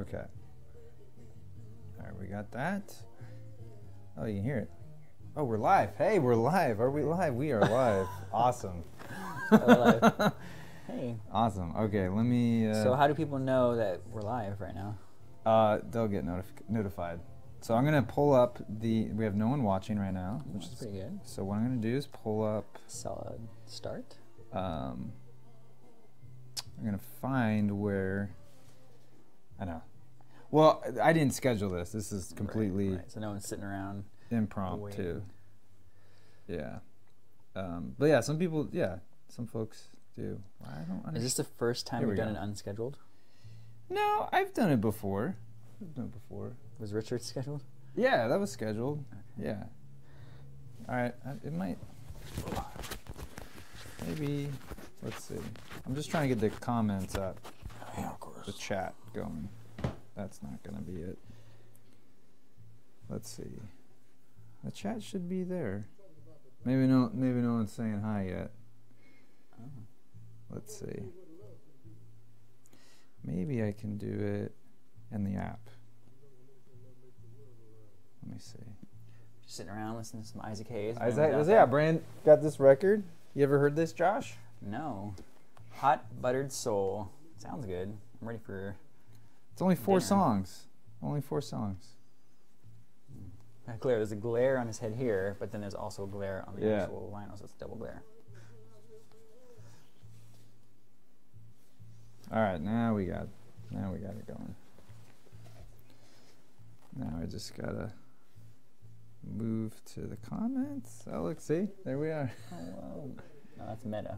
Okay. All right, we got that. Oh, you can hear it. Oh, we're live. Hey, we're live. Are we live? We are live. Awesome. Live. Hey. Awesome. Okay, let me... So how do people know that we're live right now? They'll get notified. So I'm going to pull up the... We have no one watching right now, which is pretty good. So what I'm going to do is pull up... Solid start. I'm going to find where... I know. Well, I didn't schedule this. This is completely... Right. So no one's sitting around... impromptu. waiting. Yeah. But yeah, some people... Yeah, some folks do. I don't understand. Is this the first time you've done an unscheduled? No, I've done it before. Was Richard scheduled? Yeah, that was scheduled. Okay. Yeah. All right. It might... Maybe... Let's see. I'm just trying to get the comments up. Yeah, of course. The chat going. That's not going to be it. Let's see. The chat should be there. Maybe no one's saying hi yet. Oh. Let's see. Maybe I can do it in the app. Let me see. Just sitting around listening to some Isaac Hayes. Brand got this record. You ever heard this, Josh? No. Hot Buttered Soul. Sounds good. I'm ready for... It's only four dinner. songs. Only 4 songs. Glare. There's a glare on his head here, but then there's also a glare on the Yeah. actual vinyl, so it's double glare. All right, now we got it going. Now I just gotta move to the comments. Oh, look, see, there we are. Oh, whoa. No, that's meta.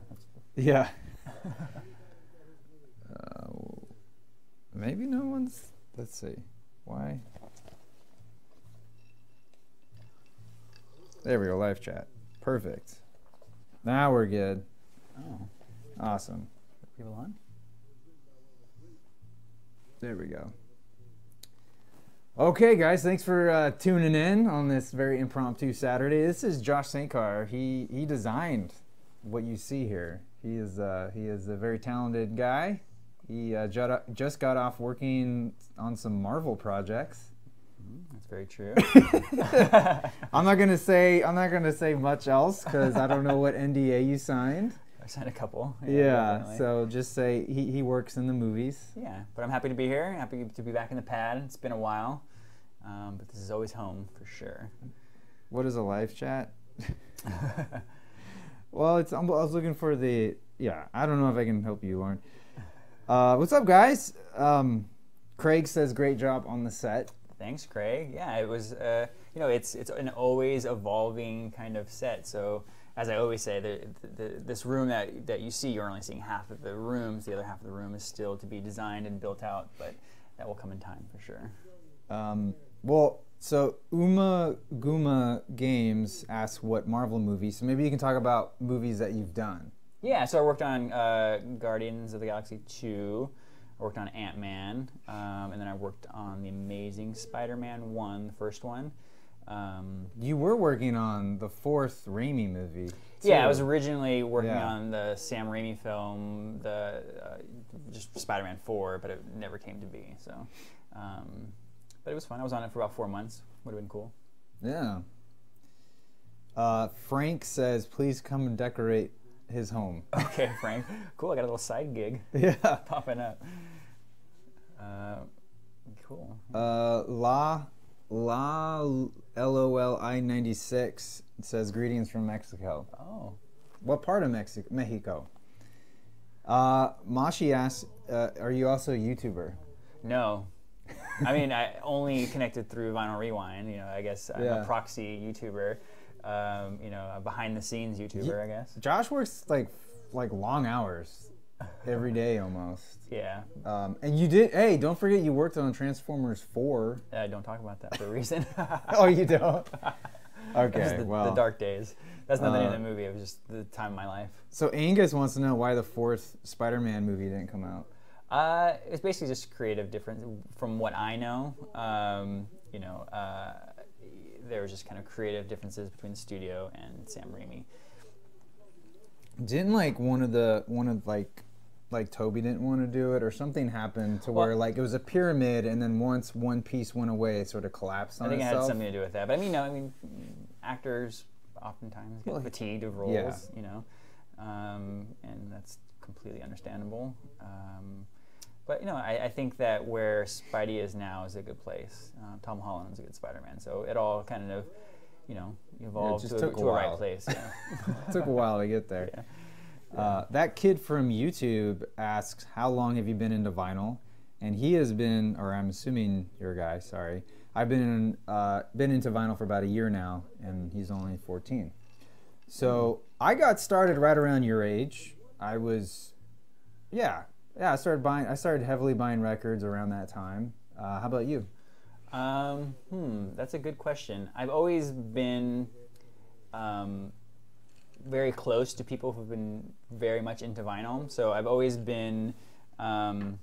Yeah. Maybe no one's. Let's see. Why? There we go. Live chat. Perfect. Now we're good. Oh. Awesome. People on? There we go. Okay, guys. Thanks for tuning in on this very impromptu Saturday. This is Josh St. Car. He designed what you see here. He is a very talented guy. He just got off working on some Marvel projects. That's very true. I'm not gonna say much else because I don't know what NDA you signed. I signed a couple. Yeah, so just say he works in the movies. Yeah, but I'm happy to be here. Happy to be back in the pad. It's been a while, but this is always home for sure. What is a live chat? Well, I was looking for the... Yeah, I don't know if I can help you, Lauren. What's up, guys? Craig says, great job on the set. Thanks, Craig. Yeah, it was, it's an always evolving kind of set. So, as I always say, this room that you see, you're only seeing half of the rooms. The other half of the room is still to be designed and built out, but that will come in time for sure. So Uma Guma Games asks what Marvel movies. So maybe you can talk about movies that you've done. Yeah, so I worked on Guardians of the Galaxy 2. I worked on Ant-Man, and then I worked on the Amazing Spider-Man 1, the first one. You were working on the 4th Raimi movie, too. Yeah, I was originally working on the Sam Raimi film, just Spider-Man 4, but it never came to be. So, but it was fun. I was on it for about 4 months. Would have been cool. Yeah. Frank says, please come and decorate his home. Okay, Frank. Cool, I got a little side gig. Yeah. Popping up. Cool. LOLI 96 says, greetings from Mexico. Oh. What part of Mexico? Mashi asks, are you also a YouTuber? No. I mean, I only connected through Vinyl Rewind. I guess I'm a proxy YouTuber. A behind-the-scenes YouTuber, I guess. Josh works like long hours every day almost. Yeah. And you did. Hey, don't forget you worked on Transformers 4. Don't talk about that for a reason. Oh, you don't. Okay. The dark days. That's not the name of the movie. It was just the time of my life. So Angus wants to know why the 4th Spider-Man movie didn't come out. It's basically just creative difference. From what I know, there was just kind of creative differences between the studio and Sam Raimi. Didn't one of like Toby didn't want to do it, or something happened to where like it was a pyramid, and then once one piece went away, it sort of collapsed on itself. I think it had something to do with that. But I mean, actors oftentimes get fatigued of roles, you know, and that's completely understandable. But you know, I think that where Spidey is now is a good place. Tom Holland's a good Spider-Man, so it all kind of, you know, evolved to a right place. Yeah. It took a while to get there. Yeah. That kid from YouTube asks, how long have you been into vinyl? And he has been, or I'm assuming you're a guy, sorry. I've been into vinyl for about a year now, and he's only 14. So I got started right around your age. I was, I started heavily buying records around that time. How about you? That's a good question. I've always been very close to people who've been very much into vinyl. So I've always been kind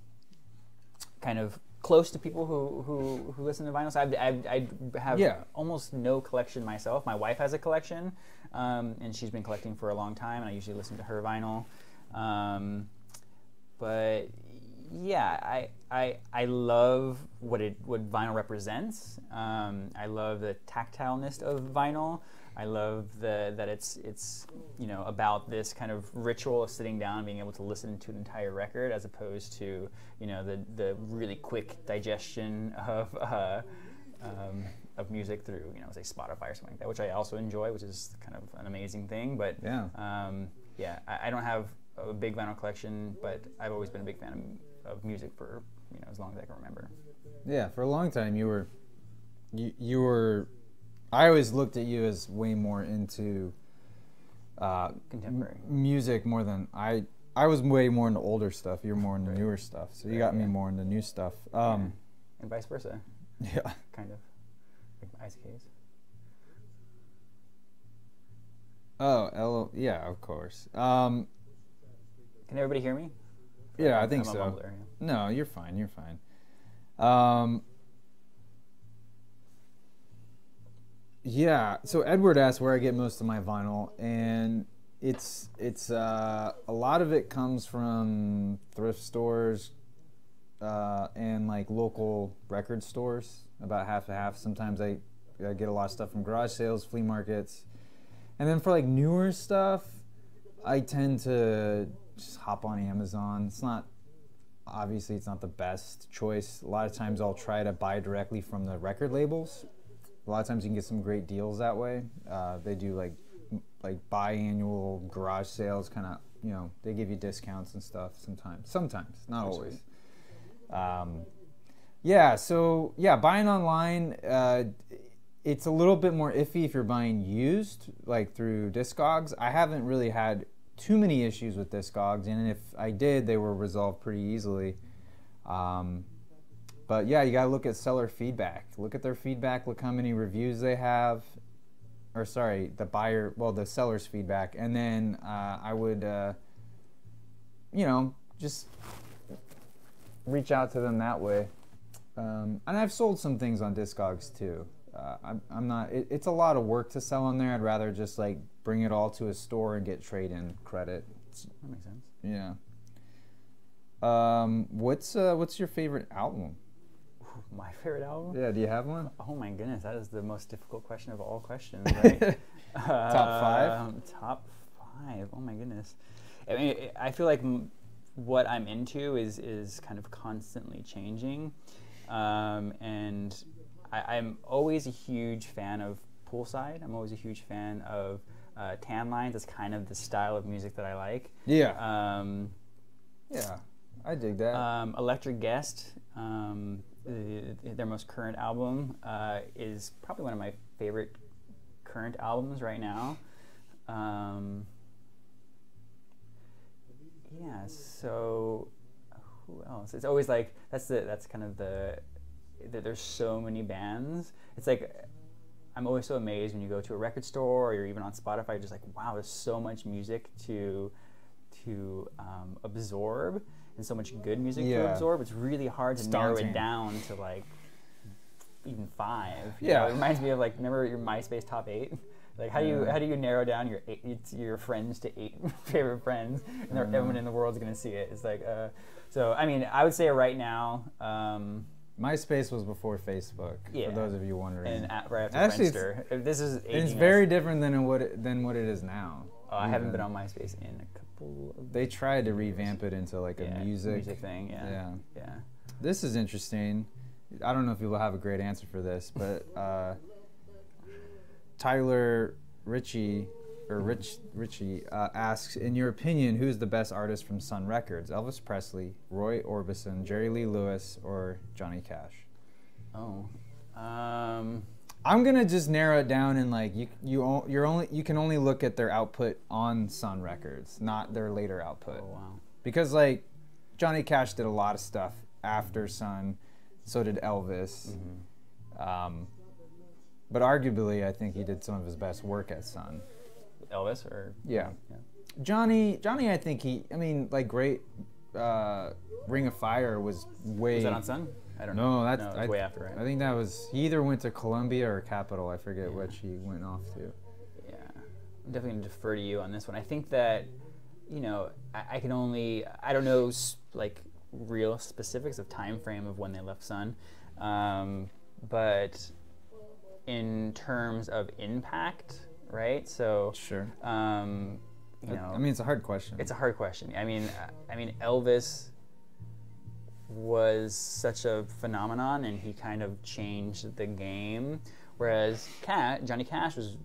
of close to people who listen to vinyl. So I have almost no collection myself. My wife has a collection, and she's been collecting for a long time, and I usually listen to her vinyl. But yeah, I love what vinyl represents. I love the tactileness of vinyl. I love that it's you know, about this kind of ritual of sitting down and being able to listen to an entire record, as opposed to, you know, the really quick digestion of music through, you know, say Spotify or something like that, which I also enjoy, which is kind of an amazing thing. But I don't have a big vinyl collection, but I've always been a big fan of music for, you know, as long as I can remember. Yeah, for a long time you were. I always looked at you as way more into contemporary music more than I was way more into older stuff. You're more into newer stuff, so you got me more into new stuff. And vice versa. Yeah, kind of like Ice Case. Oh, yeah, of course. Can everybody hear me? Yeah, I think so. Mumbler, yeah. No, you're fine. You're fine. Yeah. So Edward asked where I get most of my vinyl, and it's a lot of it comes from thrift stores and like local record stores. About half and half. Sometimes I get a lot of stuff from garage sales, flea markets, and then for like newer stuff, I tend to just hop on Amazon. It's not the best choice. A lot of times I'll try to buy directly from the record labels. A lot of times you can get some great deals that way. They do like biannual garage sales, kind of, you know, they give you discounts and stuff sometimes, not always. Buying online, it's a little bit more iffy if you're buying used, like through Discogs. I haven't really had too many issues with Discogs, and if I did, they were resolved pretty easily. But yeah, you gotta look at seller feedback. Look at their feedback, look how many reviews they have. Or sorry, the seller's feedback. And then I would, just reach out to them that way. And I've sold some things on Discogs too. I'm not, it's a lot of work to sell on there. I'd rather just like bring it all to a store and get trade-in credit. That makes sense. Yeah. What's your favorite album? My favorite album? Yeah, do you have one? Oh my goodness, that is the most difficult question of all questions, right? Top five? Top five, oh my goodness. I mean, I feel like what I'm into is kind of constantly changing. And I'm always a huge fan of poolside. I'm always a huge fan of tan lines. It's kind of the style of music that I like. Yeah. Yeah, I dig that. Electric Guest, their most current album, is probably one of my favorite current albums right now. Yeah, so who else? It's always like that's kind of there's so many bands. It's like I'm always so amazed when you go to a record store or you're even on Spotify, you're just like, wow, there's so much music to absorb, and so much good music to absorb. It's really hard to narrow it down to like even 5. You know, it reminds me of like, remember your MySpace top 8? Like how do you narrow down your friends to 8 favorite friends, and everyone in the world is going to see it? It's like so. I mean, I would say right now. MySpace was before Facebook. For those of you wondering. And right after Friendster. This is aging it's very different than what it is now. Oh, I haven't been on MySpace in a couple of They tried to revamp it into like a music thing, yeah. This is interesting. I don't know if you'll have a great answer for this, but Tyler Ritchie asks, in your opinion, who's the best artist from Sun Records? Elvis Presley, Roy Orbison, Jerry Lee Lewis, or Johnny Cash? Oh, I'm gonna just narrow it down and like you can only look at their output on Sun Records, not their later output. Oh wow! Because like Johnny Cash did a lot of stuff after Sun, so did Elvis. But arguably, I think he did some of his best work at Sun. Elvis or yeah. Johnny, I think like great Ring of Fire was way. Was that on Sun? I don't know. No, that's way after, right? I think that was he either went to Columbia or Capitol. I forget which he went off to. Yeah, I'm definitely gonna defer to you on this one. I think that I don't know like real specifics of time frame of when they left Sun, but in terms of impact, right? So sure. I mean, it's a hard question. It's a hard question. I mean, Elvis was such a phenomenon, and he kind of changed the game. Whereas Johnny Cash was,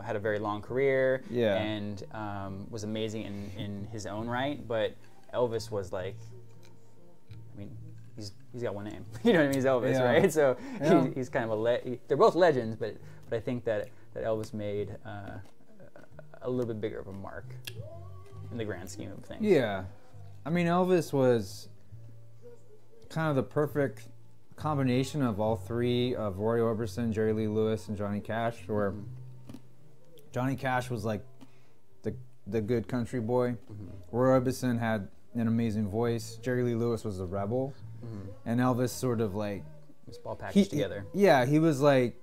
had a very long career, and was amazing in his own right. But Elvis was like, I mean, he's got one name. You know what I mean? He's Elvis, right? So he's kind of they're both legends, but I think that Elvis made a little bit bigger of a mark in the grand scheme of things. Yeah, I mean, Elvis was kind of the perfect combination of all three of Roy Orbison, Jerry Lee Lewis, and Johnny Cash, where Johnny Cash was like the good country boy. Roy Orbison had an amazing voice. Jerry Lee Lewis was a rebel. And Elvis sort of like... It was all packaged together. Yeah, he was like...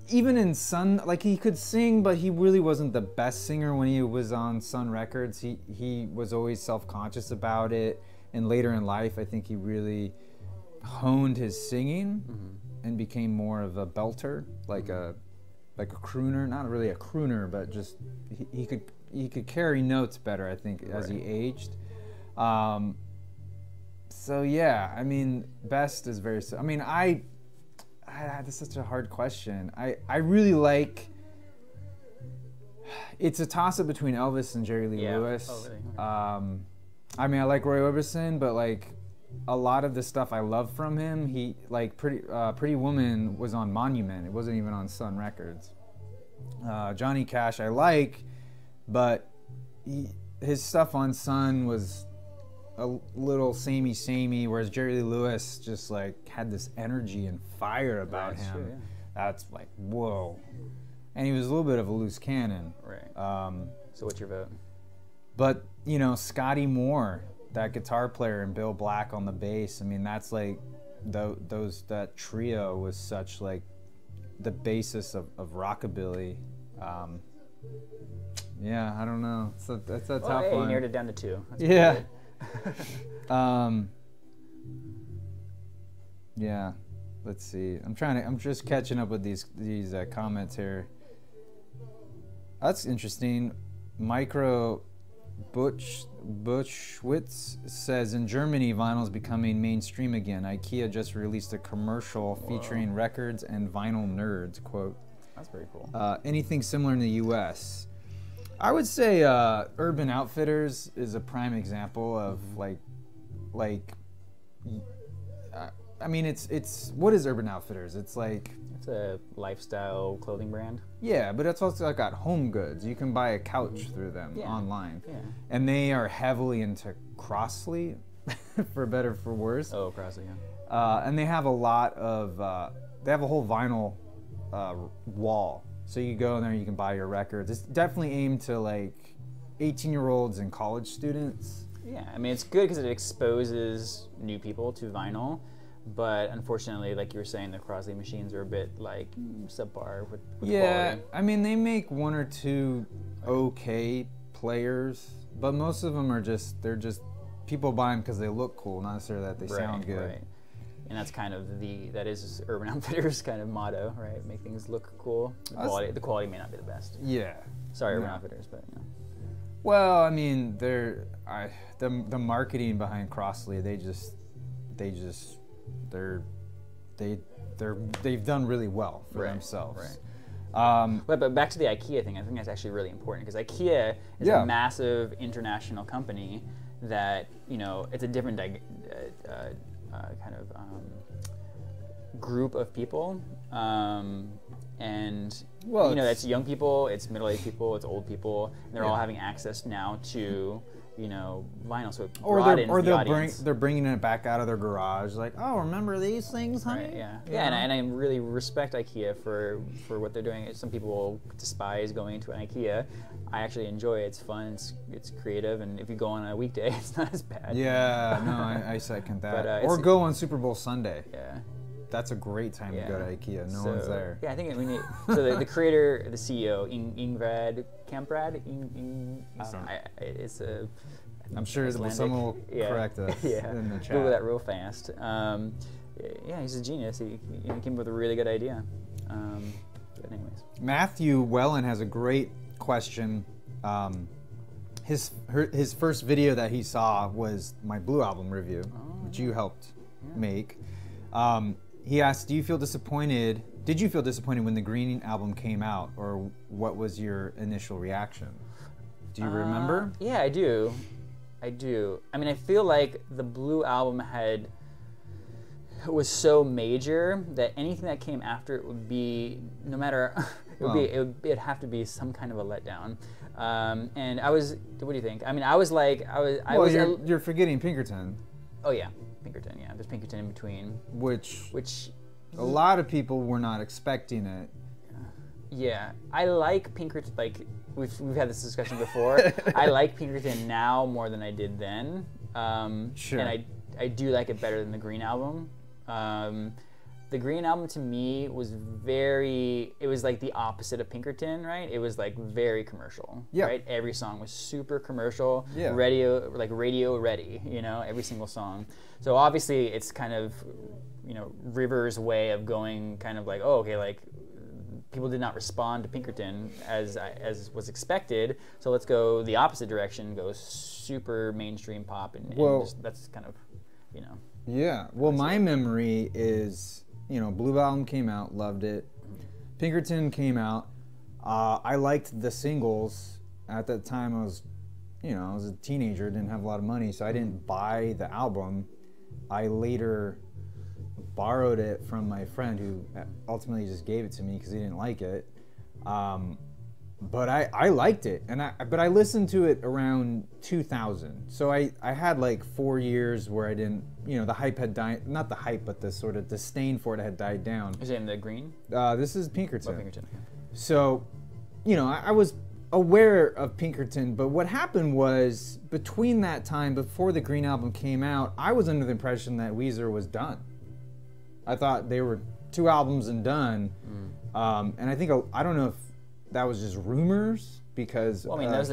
Even in Sun, like he could sing, but he really wasn't the best singer when he was on Sun Records. He was always self-conscious about it. And later in life, I think he really honed his singing and became more of a belter, like a crooner. Not really a crooner, but just he could carry notes better, I think, as he aged. So yeah, I mean, best is very. I mean, that's such a hard question. I really like. It's a toss-up between Elvis and Jerry Lee Lewis. Oh, really? I mean, I like Roy Orbison, but like a lot of the stuff I love from him, he like Pretty Woman was on Monument. It wasn't even on Sun Records. Johnny Cash I like, but his stuff on Sun was a little samey, whereas Jerry Lee Lewis just like had this energy and fire about him. True, yeah. That's like whoa, and he was a little bit of a loose cannon. Right. So what's your vote? But Scotty Moore, that guitar player, and Bill Black on the bass. I mean, that's like that trio was such like the basis of rockabilly. Yeah, I don't know. That's a tough one. You narrowed it down to 2. That's yeah. Yeah. Let's see. I'm just catching up with these comments here. That's interesting. Micro Bushwitz says, in Germany, vinyl is becoming mainstream again. IKEA just released a commercial featuring records and vinyl nerds. Quote. That's very cool. Anything similar in the U.S.? I would say Urban Outfitters is a prime example of I mean, it's what is Urban Outfitters? It's like... It's a lifestyle clothing brand. Yeah, but it's also got home goods. You can buy a couch through them online. Yeah. And they are heavily into Crossley, for better or for worse. Oh, Crossley, yeah. And they have a lot of... they have a whole vinyl wall. So you go in there, you can buy your records. It's definitely aimed to like 18-year-olds and college students. Yeah, I mean, it's good because it exposes new people to vinyl. But unfortunately, like you were saying, the Crosley machines are a bit like subpar with Yeah, quality. I mean, they make one or two okay players, but most of them are they're just people buy them because they look cool, not necessarily that they sound good. Right. And that's kind of that is Urban Outfitters kind of motto, right? Make things look cool. The quality may not be the best. Yeah. Sorry, Urban Outfitters, but Well, I mean, the marketing behind Crossley, they've done really well for themselves. Right. But back to the IKEA thing, I think that's actually really important because IKEA is a massive international company that, it's a different kind of group of people, and it's young people, it's middle-aged people, it's old people, and they're all having access now to vinyl, so it broadens the audience. They're bringing it back out of their garage, like, oh, remember these things, honey? Right, and I really respect IKEA for what they're doing. Some people despise going to an IKEA. I actually enjoy it. It's fun. It's creative, and if you go on a weekday, it's not as bad. Yeah, no, I second that. Or go on Super Bowl Sunday. Yeah. That's a great time to go to IKEA. No one's there. Yeah, I think so the creator, the CEO, Ingvad Kamprad, it's a. I'm sure someone will correct us in the chat. Google that real fast. He's a genius. He came up with a really good idea. But anyways. Matthew Wellen has a great question. His first video that he saw was my Blue album review, which you helped make. He asked, Did you feel disappointed when the Green album came out, or what was your initial reaction? Do you remember? Yeah, I do. I mean, I feel like the Blue album was so major that anything that came after it would be, no matter, it'd have to be some kind of a letdown. And I was, what do you think? I mean, you're forgetting Pinkerton. Oh yeah. Pinkerton, there's Pinkerton in between. Which a lot of people were not expecting it. Yeah, I like Pinkerton, like, we've had this discussion before. I like Pinkerton now more than I did then. Sure. And I do like it better than the Green album. The Green album to me was it was like the opposite of Pinkerton, right? It was like very commercial, right? Every song was super commercial, radio ready, every single song. So obviously it's kind of, River's way of going kind of like, oh, okay, like people did not respond to Pinkerton as was expected, so let's go the opposite direction, go super mainstream pop, and that's kind of, Yeah, well, my memory is, Blue album came out, loved it. Pinkerton came out. I liked the singles. At that time, I was a teenager, didn't have a lot of money, so I didn't buy the album. I later borrowed it from my friend, who ultimately just gave it to me because he didn't like it. But I liked it, but I listened to it around 2000. So I had like 4 years where I didn't, the hype had died, not the hype, but the sort of disdain for it had died down. Is it in the Green? This is Pinkerton. Oh, Pinkerton. So, I was aware of Pinkerton, but what happened was, between that time, before the Green album came out, I was under the impression that Weezer was done. I thought they were 2 albums and done. And I think, I don't know if that was just rumors, because well, I mean, that was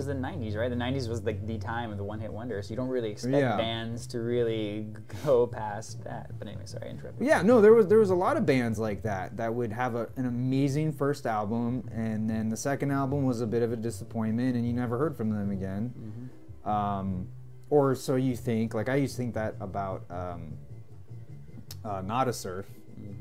the 90s, right? The 90s was like the time of the one-hit wonders. So you don't really expect bands to really go past that. But anyway, sorry, I interrupted. Yeah, no, there was a lot of bands like that would have an amazing first album, and then the second album was a bit of a disappointment, and you never heard from them again. Or so you think. Like, I used to think that about Not a Surf.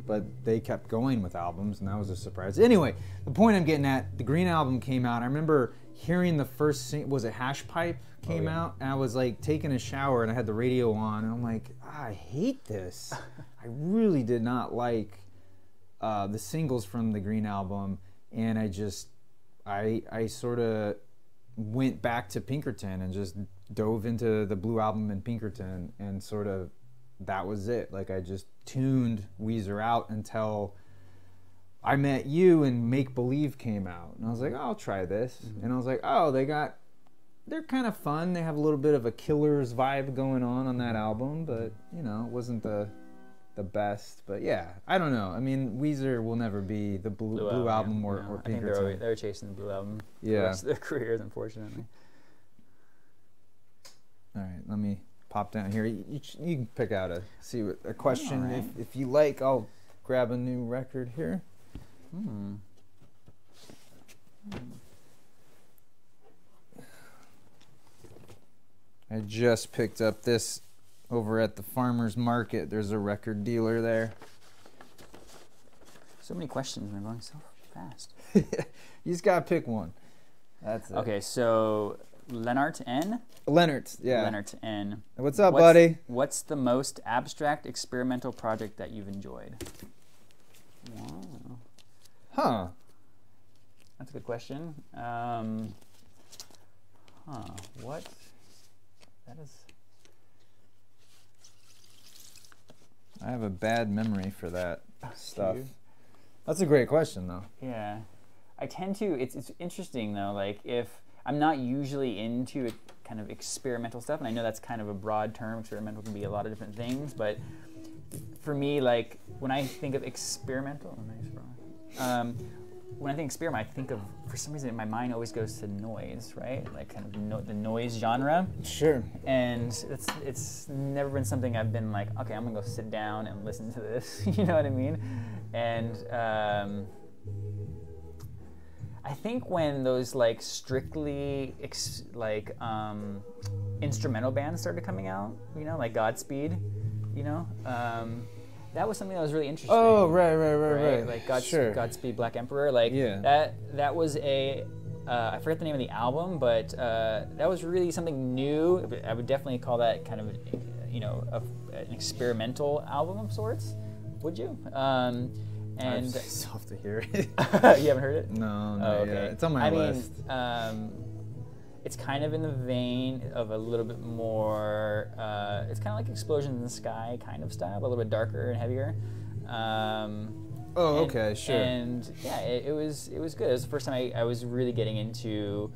But they kept going with albums, and that was a surprise. Anyway, the point I'm getting at, the Green album came out. I remember hearing the first was it Hash Pipe came out, and I was like taking a shower, and I had the radio on, and I'm like, I hate this. I really did not like the singles from the Green album, and I sort of went back to Pinkerton and just dove into the Blue album and Pinkerton, and sort of that was it. Like, I just tuned Weezer out until I met you and Make Believe came out. And I was like, oh, I'll try this. And I was like, oh, they're kind of fun. They have a little bit of a Killers vibe going on that album, but, it wasn't the the best, but yeah, I don't know. I mean, Weezer will never be the blue album or I think Pinkerton. they're chasing the blue album for the Yeah. rest of their careers, unfortunately. All right, let me pop down here. You can pick out a question All right. if you like. I'll grab a new record here. I just picked up this over at the farmer's market. There's a record dealer there. So many questions, and they're going so fast. You just gotta pick one. That's it. Okay, so Lennart N. Leonard, yeah. Lennart N. What's up, buddy? What's the most abstract experimental project that you've enjoyed? Wow. Huh. That's a good question. What? That is... I have a bad memory for that stuff. you? That's a great question, though. Yeah. I tend to... It's interesting, though. Like, if... I'm not usually into kind of experimental stuff, and I know that's kind of a broad term. Experimental can be a lot of different things, but for me, like, when I think of experimental... when I think experiment, I think of, for some reason, my mind always goes to noise, right? Like kind of the noise genre. Sure. And it's never been something I've been like, okay, I'm gonna go sit down and listen to this. You know what I mean? And I think when those like strictly instrumental bands started coming out, you know, like Godspeed, you know. That was something that was really interesting. Oh, right. Like Godspeed Black Emperor. Like that was a I forget the name of the album, but that was really something new. I would definitely call that kind of an experimental album of sorts. Would you? And I just have to hear it. You haven't heard it? No, okay. Yeah. It's on my list. It's kind of in the vein of a little bit more, it's kind of like Explosions in the Sky kind of style, but a little bit darker and heavier. Okay, sure. And yeah, it was good. It was the first time I was really getting into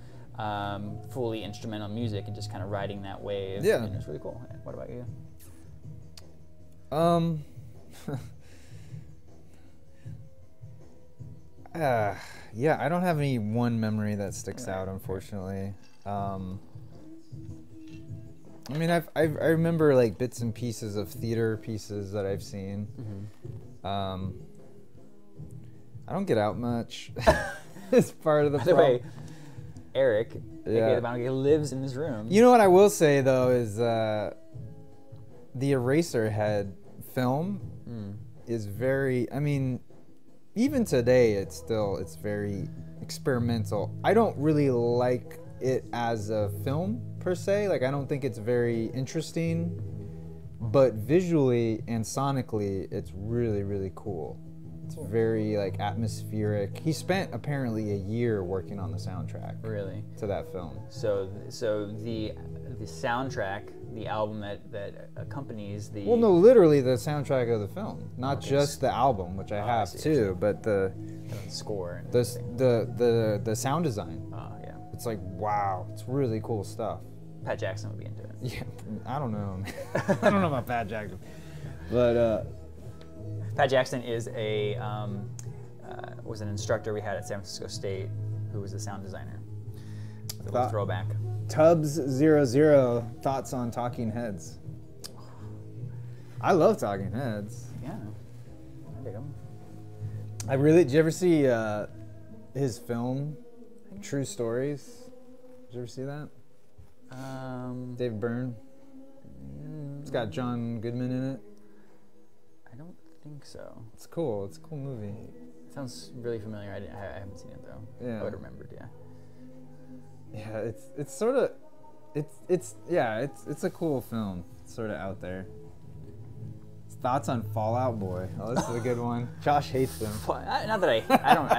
fully instrumental music and just kind of riding that wave. Yeah. And it was really cool. What about you? Yeah, I don't have any one memory that sticks out, unfortunately. I mean, I remember like bits and pieces of theater pieces that I've seen. Mm-hmm. I don't get out much. It's part of the problem. By the way, Eric, aka the Vinyl Geek, lives in this room. You know what I will say though is the Eraserhead film is very. I mean, even today it's very experimental. I don't really like it as a film per se. Like I don't think it's very interesting, but visually and sonically it's really, really cool. It's very like atmospheric. He spent apparently a year working on the soundtrack. Really? To that film. So the soundtrack, the album that accompanies the... Well, no, literally the soundtrack of the film, not just the album, which I have too, but the score and the sound design. Oh yeah. It's like wow, it's really cool stuff. Pat Jackson would be into it. Yeah, I don't know. I don't know about Pat Jackson, but Pat Jackson is was an instructor we had at San Francisco State who was a sound designer. A little throwback. Tubbs00 thoughts on Talking Heads. I love Talking Heads. Yeah, I dig them. Did you ever see his film, True Stories? Did you ever see that? Dave Byrne. It's got John Goodman in it. I don't think so. It's cool. It's a cool movie. It sounds really familiar. I haven't seen it though. Yeah. I would have remembered. Yeah. Yeah, it's sort of, it's a cool film. It's sort of out there. Thoughts on Fallout Boy? Oh, this is a good one. Josh hates them. Not that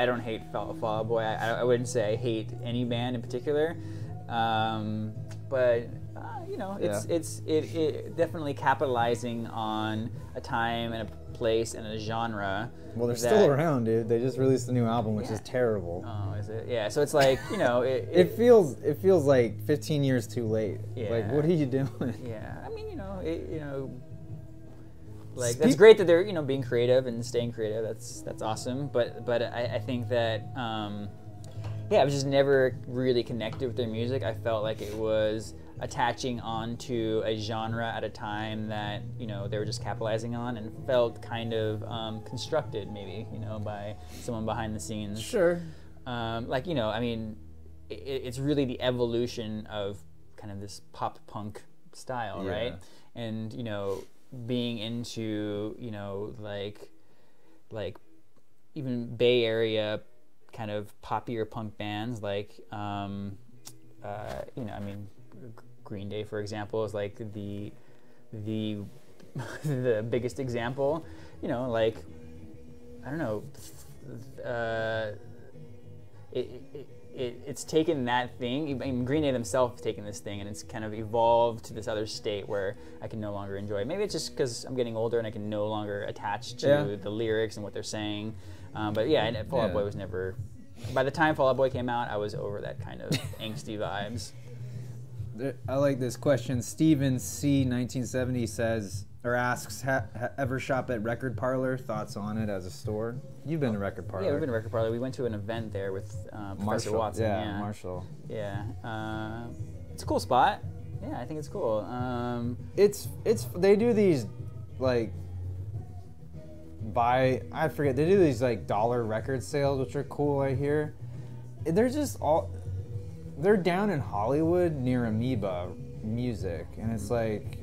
I don't hate Fallout Boy. I wouldn't say I hate any band in particular, but you know, it's definitely capitalizing on a time and a place and a genre. Well, they're still around, dude. They just released a new album, which is terrible. Oh, is it? Yeah. So it's like, you know, it feels like 15 years too late. Yeah. Like, what are you doing? Yeah. I mean, you know, like that's great that they're being creative and staying creative. That's awesome. But I think that I was just never really connected with their music. I felt like it was attaching onto a genre at a time that they were just capitalizing on, and felt kind of constructed maybe by someone behind the scenes. Sure. Like I mean, it's really the evolution of kind of this pop punk style, right? And being into like even Bay Area kind of poppier punk bands, like I mean, Green Day, for example, is like the the biggest example. Like I don't know, it's taken that thing. I mean, Green Day themselves have taken this thing, and it's kind of evolved to this other state where I can no longer enjoy it. Maybe it's just because I'm getting older and I can no longer attach to the lyrics and what they're saying. But yeah, and Fall Out Boy was never. By the time Fall Out Boy came out, I was over that kind of angsty vibes. I like this question. Steven C. 1970 says or asks, ever shop at Record Parlor? Thoughts on it as a store? You've been to Record Parlor. Yeah, we've been to Record Parlor. We went to an event there with Professor Watson. Yeah, Marshall. Yeah, it's a cool spot. Yeah, I think it's cool. They do these like they do these like dollar record sales, which are cool. I hear they're down in Hollywood near Amoeba Music, and it's like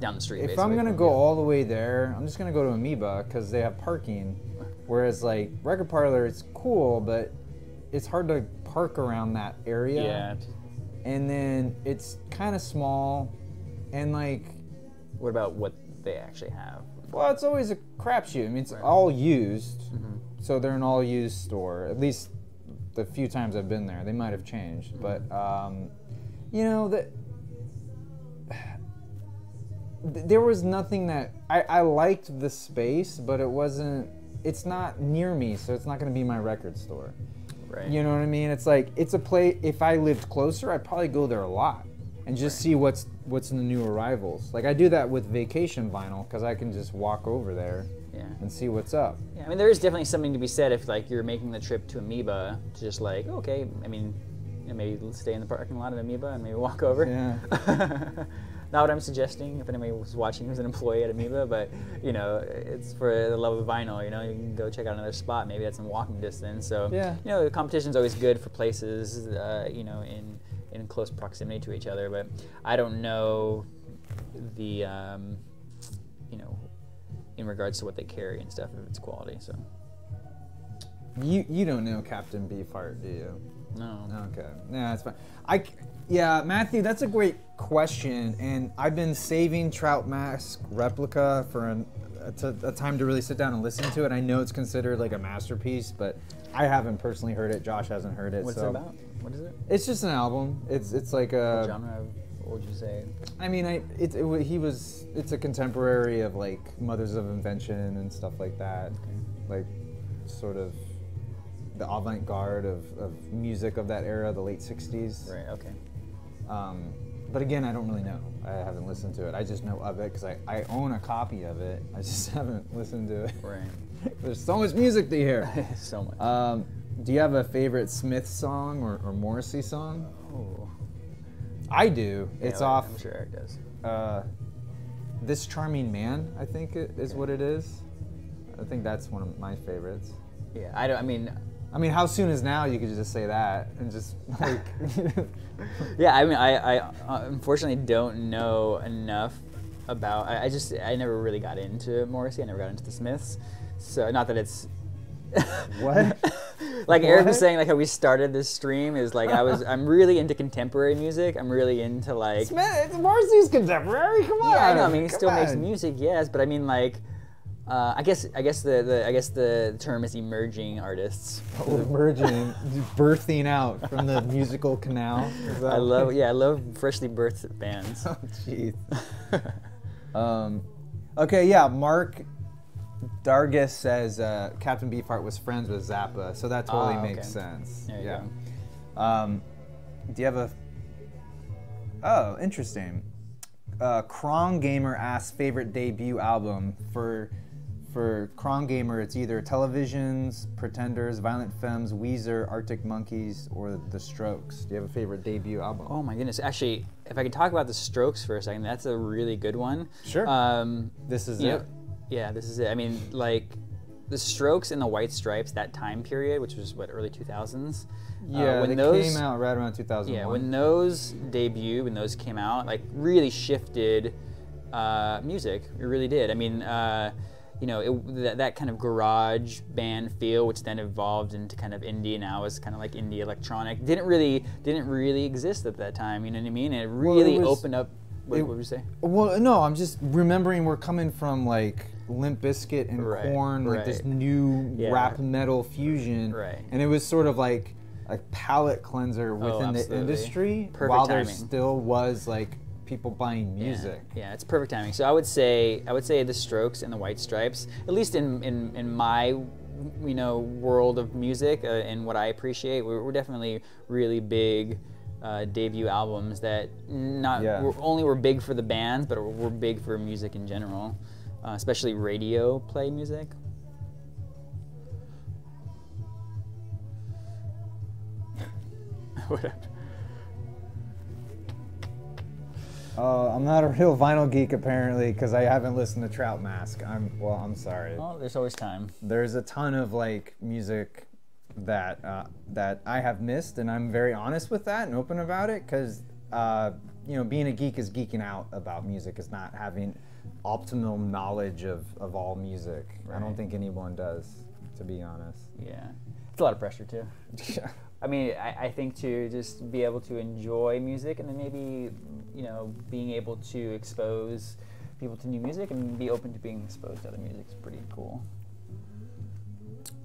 down the street. If I'm gonna go all the way there, I'm just gonna go to Amoeba because they have parking. Whereas like Record Parlor, it's cool, but it's hard to park around that area. Yeah. And then it's kind of small, and like. What about what they actually have? Well, it's always a crapshoot. I mean, it's all used, so they're an all-used store. At least the few times I've been there, they might have changed, but there was nothing that I liked the space, but it's not near me, so it's not going to be my record store. Right. You know what I mean? It's like it's a place. If I lived closer, I'd probably go there a lot and just see what's in the new arrivals. Like I do that with Vacation Vinyl because I can just walk over there and see what's up. Yeah, I mean there is definitely something to be said if like you're making the trip to Amoeba to just like okay, I mean maybe stay in the parking lot of Amoeba and maybe walk over. Yeah. Not what I'm suggesting if anybody was watching who's an employee at Amoeba, but it's for the love of vinyl. You can go check out another spot. Maybe that's in walking distance. So the competition's always good for places in close proximity to each other. But I don't know the in regards to what they carry and stuff if it's quality. So you don't know Captain Beefheart, do you? No. Okay. Yeah, that's fine. Matthew, that's a great question, and I've been saving Trout Mask Replica for a time to really sit down and listen to it. I know it's considered like a masterpiece, but I haven't personally heard it. Josh hasn't heard it. What's it about? What is it? It's just an album. It's like a what genre. What would you say? I mean, it's a contemporary of like Mothers of Invention and stuff like that. Okay. Like sort of the avant-garde of music of that era, the late 60s. Right, okay. But again, I don't really know. I haven't listened to it. I just know of it because I own a copy of it. I just haven't listened to it. Right. There's so much music to hear. So much. Do you have a favorite Smith song or Morrissey song? Oh. I do. It's off. I'm sure Eric does. This Charming Man, I think is what it is. I think that's one of my favorites. Yeah, I mean, how soon is now? You could just say that and just like. Yeah, I mean, I unfortunately don't know enough about. I never really got into Morrissey. I never got into the Smiths. So not that it's. What? Like Eric was saying, like how we started this stream is like I'm really into contemporary music. I'm really into like. Morrissey's contemporary. Come on. Yeah, I know. I mean, he still makes music, yes, but I mean like. I guess the term is emerging artists. Oh, emerging, birthing out from the musical canal. I love freshly birthed bands. Oh, jeez. Okay, yeah. Mark Dargis says Captain Beefheart was friends with Zappa, so that totally makes sense. There you go. Do you have a? Oh, interesting. Krong Gamer asks favorite debut album. For Krong Gamer, it's either Televisions, Pretenders, Violent Femmes, Weezer, Arctic Monkeys, or The Strokes. Do you have a favorite debut album? Oh my goodness! Actually, if I could talk about The Strokes for a second, that's a really good one. Sure. This is you it. know, yeah, this is it. I mean, like, The Strokes and the White Stripes, that time period, which was what, early 2000s. Yeah, when they those came out right around 2001. Yeah, when those debuted, when those came out, like, really shifted music. It really did. I mean, you know, that kind of garage band feel, which then evolved into kind of indie. Now is kind of like indie electronic. Didn't really exist at that time. You know what I mean? And it really opened up. What would you say? Well, no, I'm just remembering we're coming from like Limp Bizkit and Korn, like this new rap metal fusion, and it was sort of like a palate cleanser within the industry, while there still was like people buying music. Yeah, it's perfect timing. So I would say The Strokes and the White Stripes, at least in my world of music and what I appreciate, we're definitely really big debut albums that were big for the bands, but were big for music in general, especially radio play music. Whatever. I'm not a real vinyl geek apparently because I haven't listened to Trout Mask. I'm sorry. Well, there's always time. There's a ton of like music that I have missed, and I'm very honest with that and open about it because being a geek is geeking out about music, is not having optimal knowledge of all music. I don't think anyone does, to be honest. Yeah, it's a lot of pressure too. I mean, I think to just be able to enjoy music, and then maybe, being able to expose people to new music and be open to being exposed to other music is pretty cool.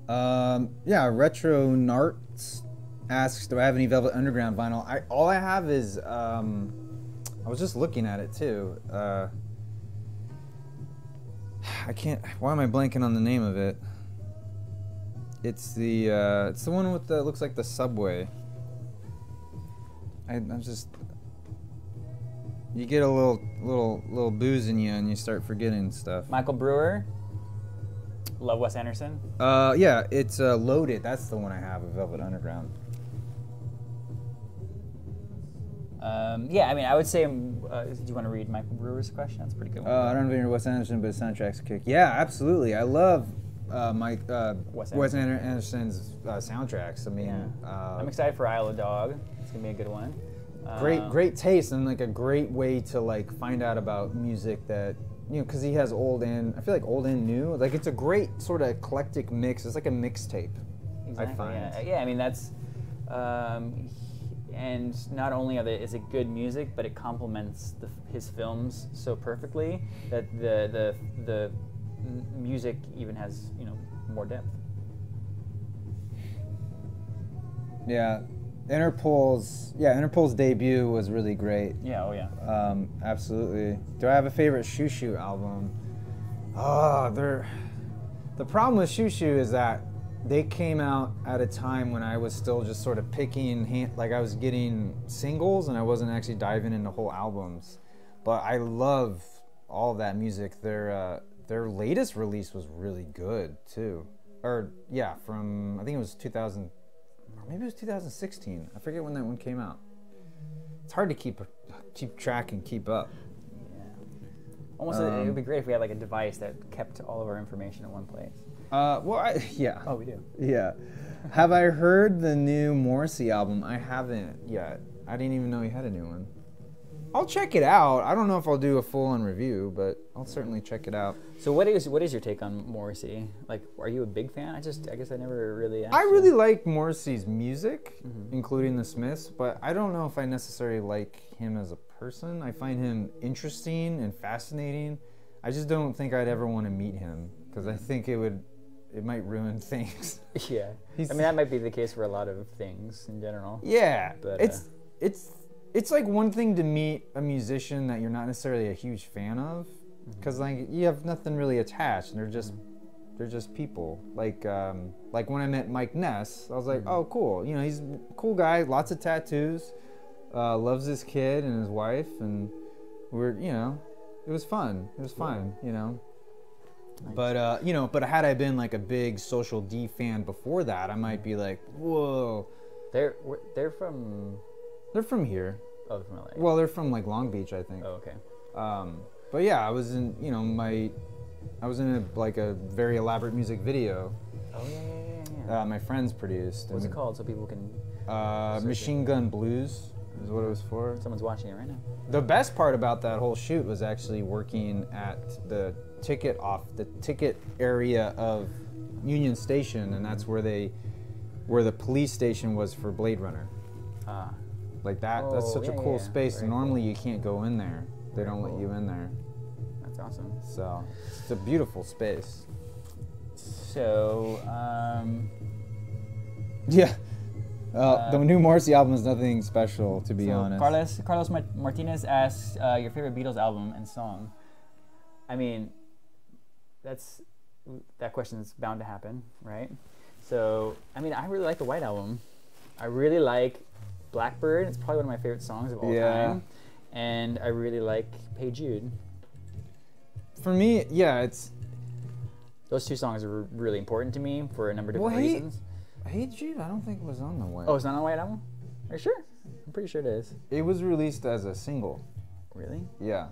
Retro Narts asks, do I have any Velvet Underground vinyl? All I have is, I was just looking at it too. Why am I blanking on the name of it? It's the one with the, looks like the subway. You get a little booze in you and you start forgetting stuff. Michael Brewer. Love Wes Anderson. Yeah, it's Loaded. That's the one I have of Velvet Underground. Yeah, I mean, I would say, do you want to read Michael Brewer's question? That's a pretty good one. I don't know if you're Wes Anderson, but the soundtrack's a kick. Yeah, absolutely. I love Wes Anderson's soundtracks. I mean, I'm excited for Isle of Dog. It's gonna be a good one. Great taste, and like a great way to like find out about music that, because he has old and I feel like old and new. Like it's a great sort of eclectic mix. It's like a mixtape. Exactly. I find. Yeah. I mean that's, and not only is it good music, but it complements his films so perfectly that the music even has more depth. Yeah, Interpol's debut was really great. Yeah, oh yeah. Absolutely. Do I have a favorite Shoo Shoo album? The problem with Shoo Shoo is that they came out at a time when I was still just sort of picking, like I was getting singles and I wasn't actually diving into whole albums. But I love all of that music. Their latest release was really good too. From I think it was 2000, or maybe it was 2016. I forget when that one came out. It's hard to keep track and keep up. Yeah. Almost, it would be great if we had like a device that kept all of our information in one place. Yeah. Oh, we do. Yeah. Have I heard the new Morrissey album? I haven't yet. I didn't even know he had a new one. I'll check it out. I don't know if I'll do a full-on review, but I'll certainly check it out. So what is your take on Morrissey? Like, are you a big fan? I guess I never really asked I really like Morrissey's music, including the Smiths, but I don't know if I necessarily like him as a person. I find him interesting and fascinating. I just don't think I'd ever want to meet him, because I think it might ruin things. Yeah. I mean, that might be the case for a lot of things in general. Yeah. But, it's like one thing to meet a musician that you're not necessarily a huge fan of, because like you have nothing really attached. They're just people. Like when I met Mike Ness, I was like, oh cool. He's a cool guy, lots of tattoos, loves his kid and his wife, and it was fun. It was fun, Nice. But had I been like a big Social D fan before that, I might be like, whoa. They're from. They're from here. Oh, they're from LA. Well, they're from like Long Beach, I think. Oh, okay. But yeah, I was in, I was in a very elaborate music video. Oh yeah. My friends produced. What's it called so people can? Machine Gun Blues is what it was for. Someone's watching it right now. The best part about that whole shoot was actually working at the ticket area of Union Station, and that's where the police station was for Blade Runner. Like that. That's such a cool space. And normally you can't go in there. They don't let you in there. That's awesome. So it's a beautiful space. So, yeah. The new Morrissey album is nothing special, to be honest. Carlos Martinez asks your favorite Beatles album and song. I mean, that question is bound to happen, right? So, I mean, I really like the White Album. I really like Blackbird. It's probably one of my favorite songs of all time. And I really like Hey Jude. For me, yeah, those two songs are really important to me for a number of different reasons. Hey Jude, I don't think it was on the White. Oh, it's not on the White Album? Are you sure? I'm pretty sure it is. It was released as a single. Really? Yeah.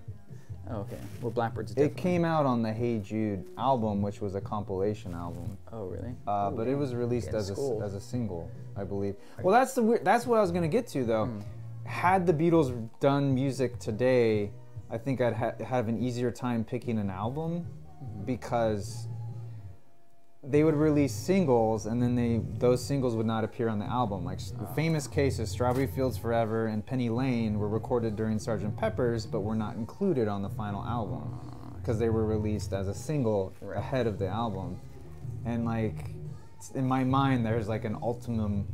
Oh, okay. Well, Blackbird's different. It came out on the Hey Jude album, which was a compilation album. Oh, really? But it was released as a single, I believe. Well, that's what I was gonna get to though. Had the Beatles done music today, I think I'd have an easier time picking an album because they would release singles and then those singles would not appear on the album. Like the famous cases, Strawberry Fields Forever and Penny Lane were recorded during Sgt. Pepper's but were not included on the final album because they were released as a single ahead of the album. And like in my mind there's like an ultimum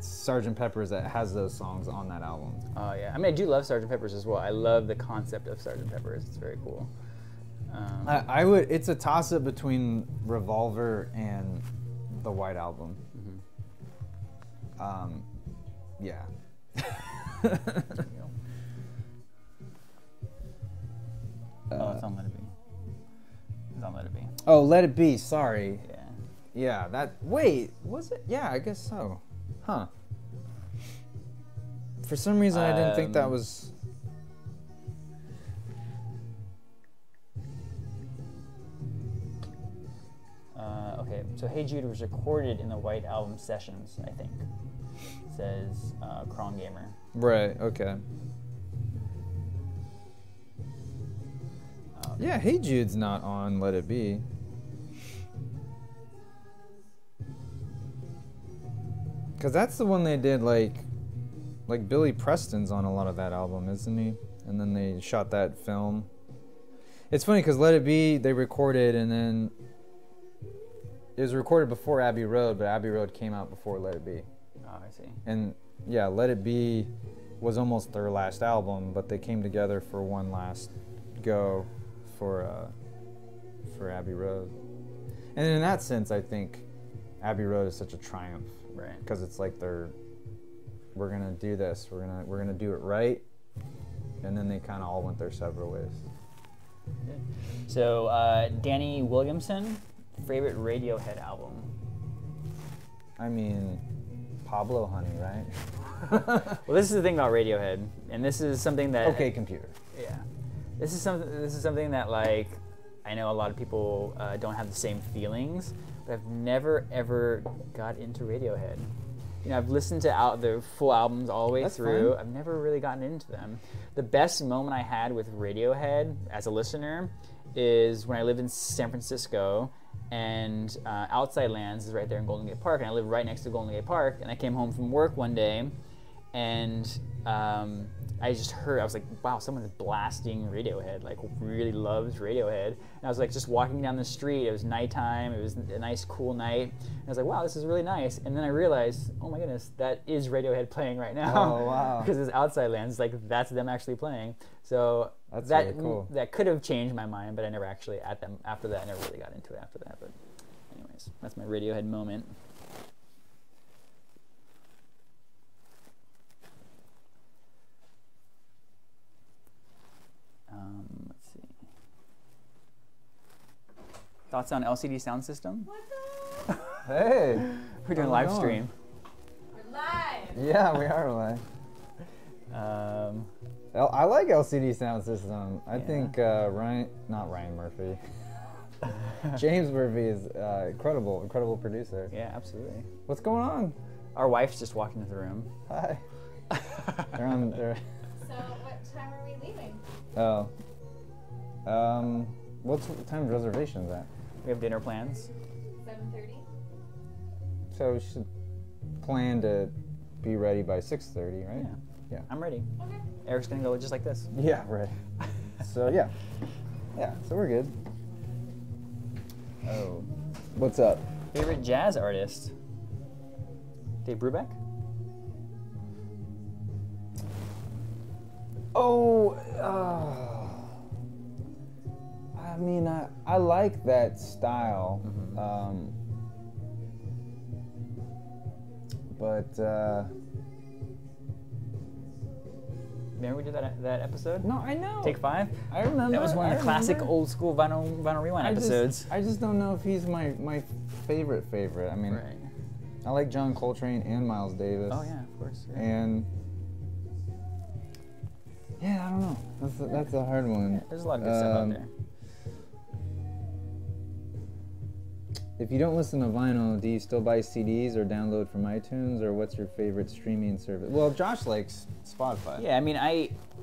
Sgt. Pepper's that has those songs on that album. Oh yeah, I mean I do love Sgt. Pepper's as well. I love the concept of Sgt. Pepper's. It's very cool. It's a toss-up between Revolver and the White Album. Yeah. It's on Let It Be. It's on Let It Be. Oh, Let It Be. Sorry. Yeah. Yeah. Wait. Was it? Yeah, I guess so. Huh. For some reason, I didn't think that was. Okay, so Hey Jude was recorded in the White Album sessions, I think. Says Cron Gamer. Right, okay. Yeah, Hey Jude's not on Let It Be. Because that's the one they did, like Billy Preston's on a lot of that album, isn't he? And then they shot that film. It's funny because Let It Be, they recorded and then it was recorded before Abbey Road, but Abbey Road came out before Let It Be. Oh, I see. And yeah, Let It Be was almost their last album, but they came together for one last go for Abbey Road. And in that sense, I think Abbey Road is such a triumph, right? Because it's like we're gonna do this, we're gonna do it right, and then they kind of all went their several ways. Good. So Danny Williamson. Favorite Radiohead album? I mean, Pablo Honey, right? Well, this is the thing about Radiohead, and this is something that. Okay, computer. Yeah, this is something that like I know a lot of people don't have the same feelings, but I've never ever got into Radiohead. You know, I've listened to the full albums all the way through. Fine. I've never really gotten into them. The best moment I had with Radiohead as a listener is when I lived in San Francisco. And Outside Lands is right there in Golden Gate Park, and I live right next to Golden Gate Park. And I came home from work one day, and I just heard, I was like, wow, someone is blasting Radiohead, like really loves Radiohead. And I was like just walking down the street, it was nighttime, it was a nice cool night. And I was like, wow, this is really nice. And then I realized, oh my goodness, that is Radiohead playing right now. Oh, wow. Because it's Outside Lands, like that's them actually playing. So that's really cool. That could have changed my mind, but I never actually, after that, I never really got into it after that. But anyways, that's my Radiohead moment. Thoughts on LCD sound system? What's up? Hey. We're doing How's it live going? stream. We're live. Yeah, we are live. I like LCD sound system. I think not Ryan Murphy. James Murphy is incredible producer. Yeah, absolutely. What's going on? Our wife's just walked into the room. Hi. They're So, what time are we leaving? Oh. What time reservations at? We have dinner plans. 7:30. So we should plan to be ready by 6:30, right? Yeah. I'm ready. Okay. Eric's gonna go just like this. Yeah, right. So yeah. Yeah, so we're good. Oh. What's up? Favorite jazz artist? Dave Brubeck? I mean, I like that style, but Remember we did that episode? no, I know. Take 5? I remember. That was one of I the classic remember. old school vinyl rewind episodes. I just don't know if he's my favorite. I mean, Right. I like John Coltrane and Miles Davis. Oh yeah, of course. Yeah. And yeah, I don't know. That's a hard one. There's a lot of good stuff out there. If you don't listen to vinyl, do you still buy CDs or download from iTunes, or what's your favorite streaming service? Well, Josh likes Spotify. Yeah, I mean,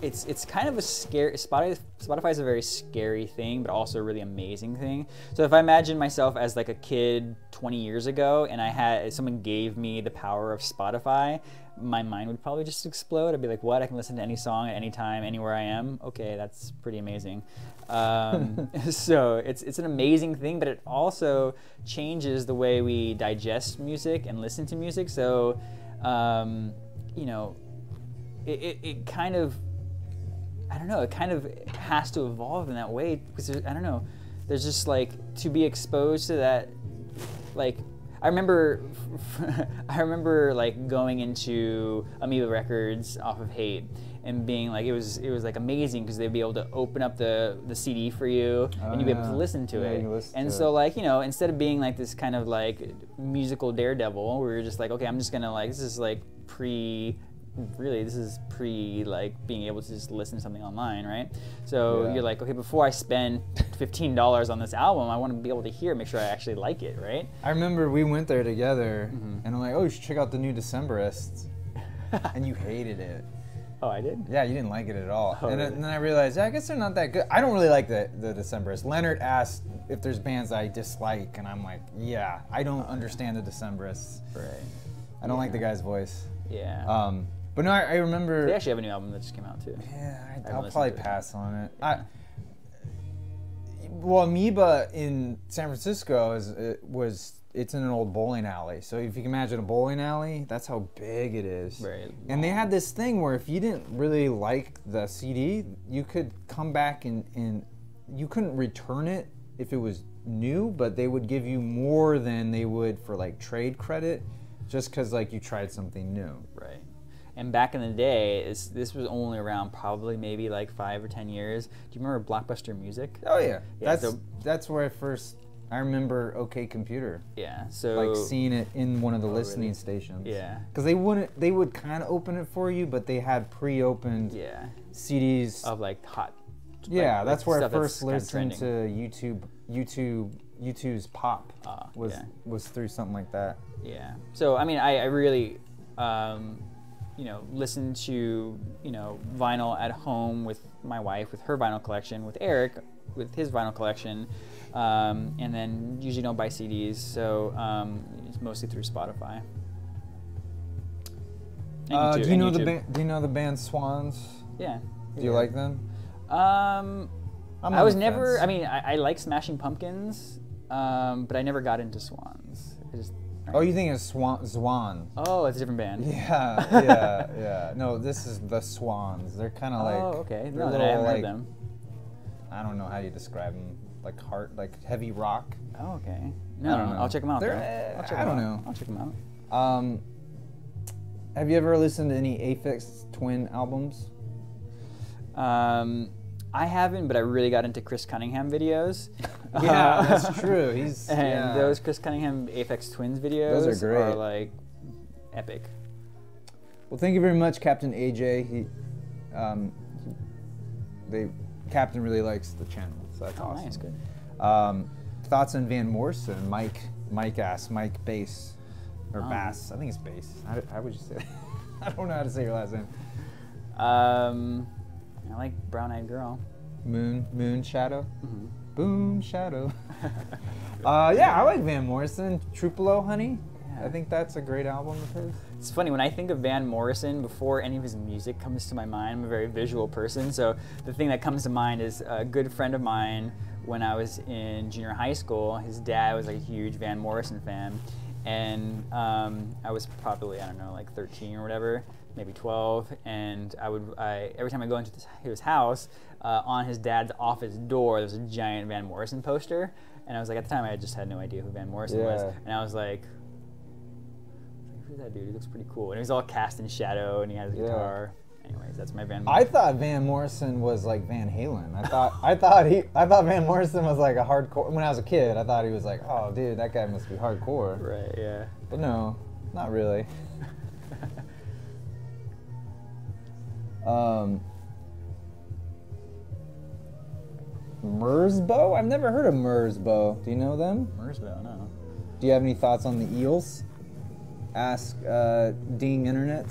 it's kind of a scary. Spotify is a very scary thing, but also a really amazing thing. So if I imagine myself as like a kid 20 years ago, and someone gave me the power of Spotify, my mind would probably just explode. I'd be like, what? I can listen to any song at any time, anywhere I am. Okay, that's pretty amazing. So it's an amazing thing, but it also changes the way we digest music and listen to music. So, you know, it kind of, I don't know, it kind of has to evolve in that way, because I don't know, there's just like, to be exposed to that, like, I remember like going into Amoeba Records off of Hate and being like, it was like amazing, because they'd be able to open up the CD for you, and you'd be able to listen to it. And so like, you know, instead of being like this kind of like musical daredevil, where you're just like, okay, I'm just gonna like, this is pre like being able to just listen to something online, right? So you're like, okay, before I spend $15 on this album, I want to be able to hear it, make sure I actually like it, right? I remember we went there together, and I'm like, oh, you should check out the new Decemberists, and you hated it. Oh, I did? Yeah, you didn't like it at all. Oh, and really? then I realized, yeah, I guess they're not that good. I don't really like the Decemberists. Leonard asked if there's bands I dislike, and I'm like, yeah, I don't understand the Decemberists. Right. I don't like the guy's voice. Yeah. But no, I remember. They actually have a new album that just came out too. Yeah, haven't I'll listened probably to it. pass on it. Well, Amoeba in San Francisco it's in an old bowling alley. So if you can imagine a bowling alley, that's how big it is. Right. And they had this thing where if you didn't really like the CD, you could come back and you couldn't return it if it was new, but they would give you more than they would for like trade credit, just because like you tried something new. Right. And back in the day, this was only around probably maybe like 5 or 10 years. Do you remember Blockbuster Music? Oh yeah, Yeah, that's where I remember OK Computer. Yeah. So Like seeing it in one of the listening stations. Yeah. Because they would kind of open it for you, but they had pre-opened CDs. of like hot. Yeah, like that's where I stuff that's first kinda listened trending. to YouTube's Pop. Was through something like that. Yeah. So I mean, I really, listen to vinyl at home with my wife, with her vinyl collection, with Eric, with his vinyl collection, and then usually don't buy CDs. So it's mostly through Spotify. And Do you know YouTube. Do you know the band Swans? Yeah. Do you like them? I was never. I mean, I like Smashing Pumpkins, but I never got into Swans. Oh, you think it's Zwan? Oh, it's a different band. Yeah. No, this is the Swans. They're kind of like. Oh, okay. They're No, then I haven't like, heard them. I don't know how you describe them. Like heavy rock. Oh, okay. No, I don't know. I'll check them out. I don't know. I'll check them out. Have you ever listened to any Aphex Twin albums? I haven't, but I really got into Chris Cunningham videos, Yeah, that's true. He's And those Chris Cunningham Aphex Twins videos Those are great. like epic. Well, thank you very much, Captain AJ. Captain really likes the channel, so that's awesome. Nice, good. Thoughts on Van Morrison? Mike asks. Mike Bass or Bass? I think it's Bass. How would you say that? I don't know how to say your last name. I like Brown Eyed Girl. Moon Shadow. Mm-hmm. Boom Shadow. Yeah, I like Van Morrison. Tupelo Honey. Yeah. I think that's a great album of his. It's funny, when I think of Van Morrison, before any of his music comes to my mind, I'm a very visual person, so the thing that comes to mind is a good friend of mine when I was in junior high school. His dad was like a huge Van Morrison fan, and I was probably, I don't know, like 13 or whatever, maybe 12, and every time I go into his house, on his dad's office door, there was a giant Van Morrison poster, and I was like, at the time I just had no idea who Van Morrison was, and I was like, who's that dude? He looks pretty cool. And he was all cast in shadow, and he had his guitar. Anyways, that's my Van Morrison. I thought Van Morrison was like Van Halen. I thought Van Morrison was like a hardcore. When I was a kid, I thought he was like, oh, dude, that guy must be hardcore. Right, yeah. But no, not really. Mersbo? I've never heard of Mersbo. Do you know them? Mersbo, no. Do you have any thoughts on the Eels? Ask Ding Internet.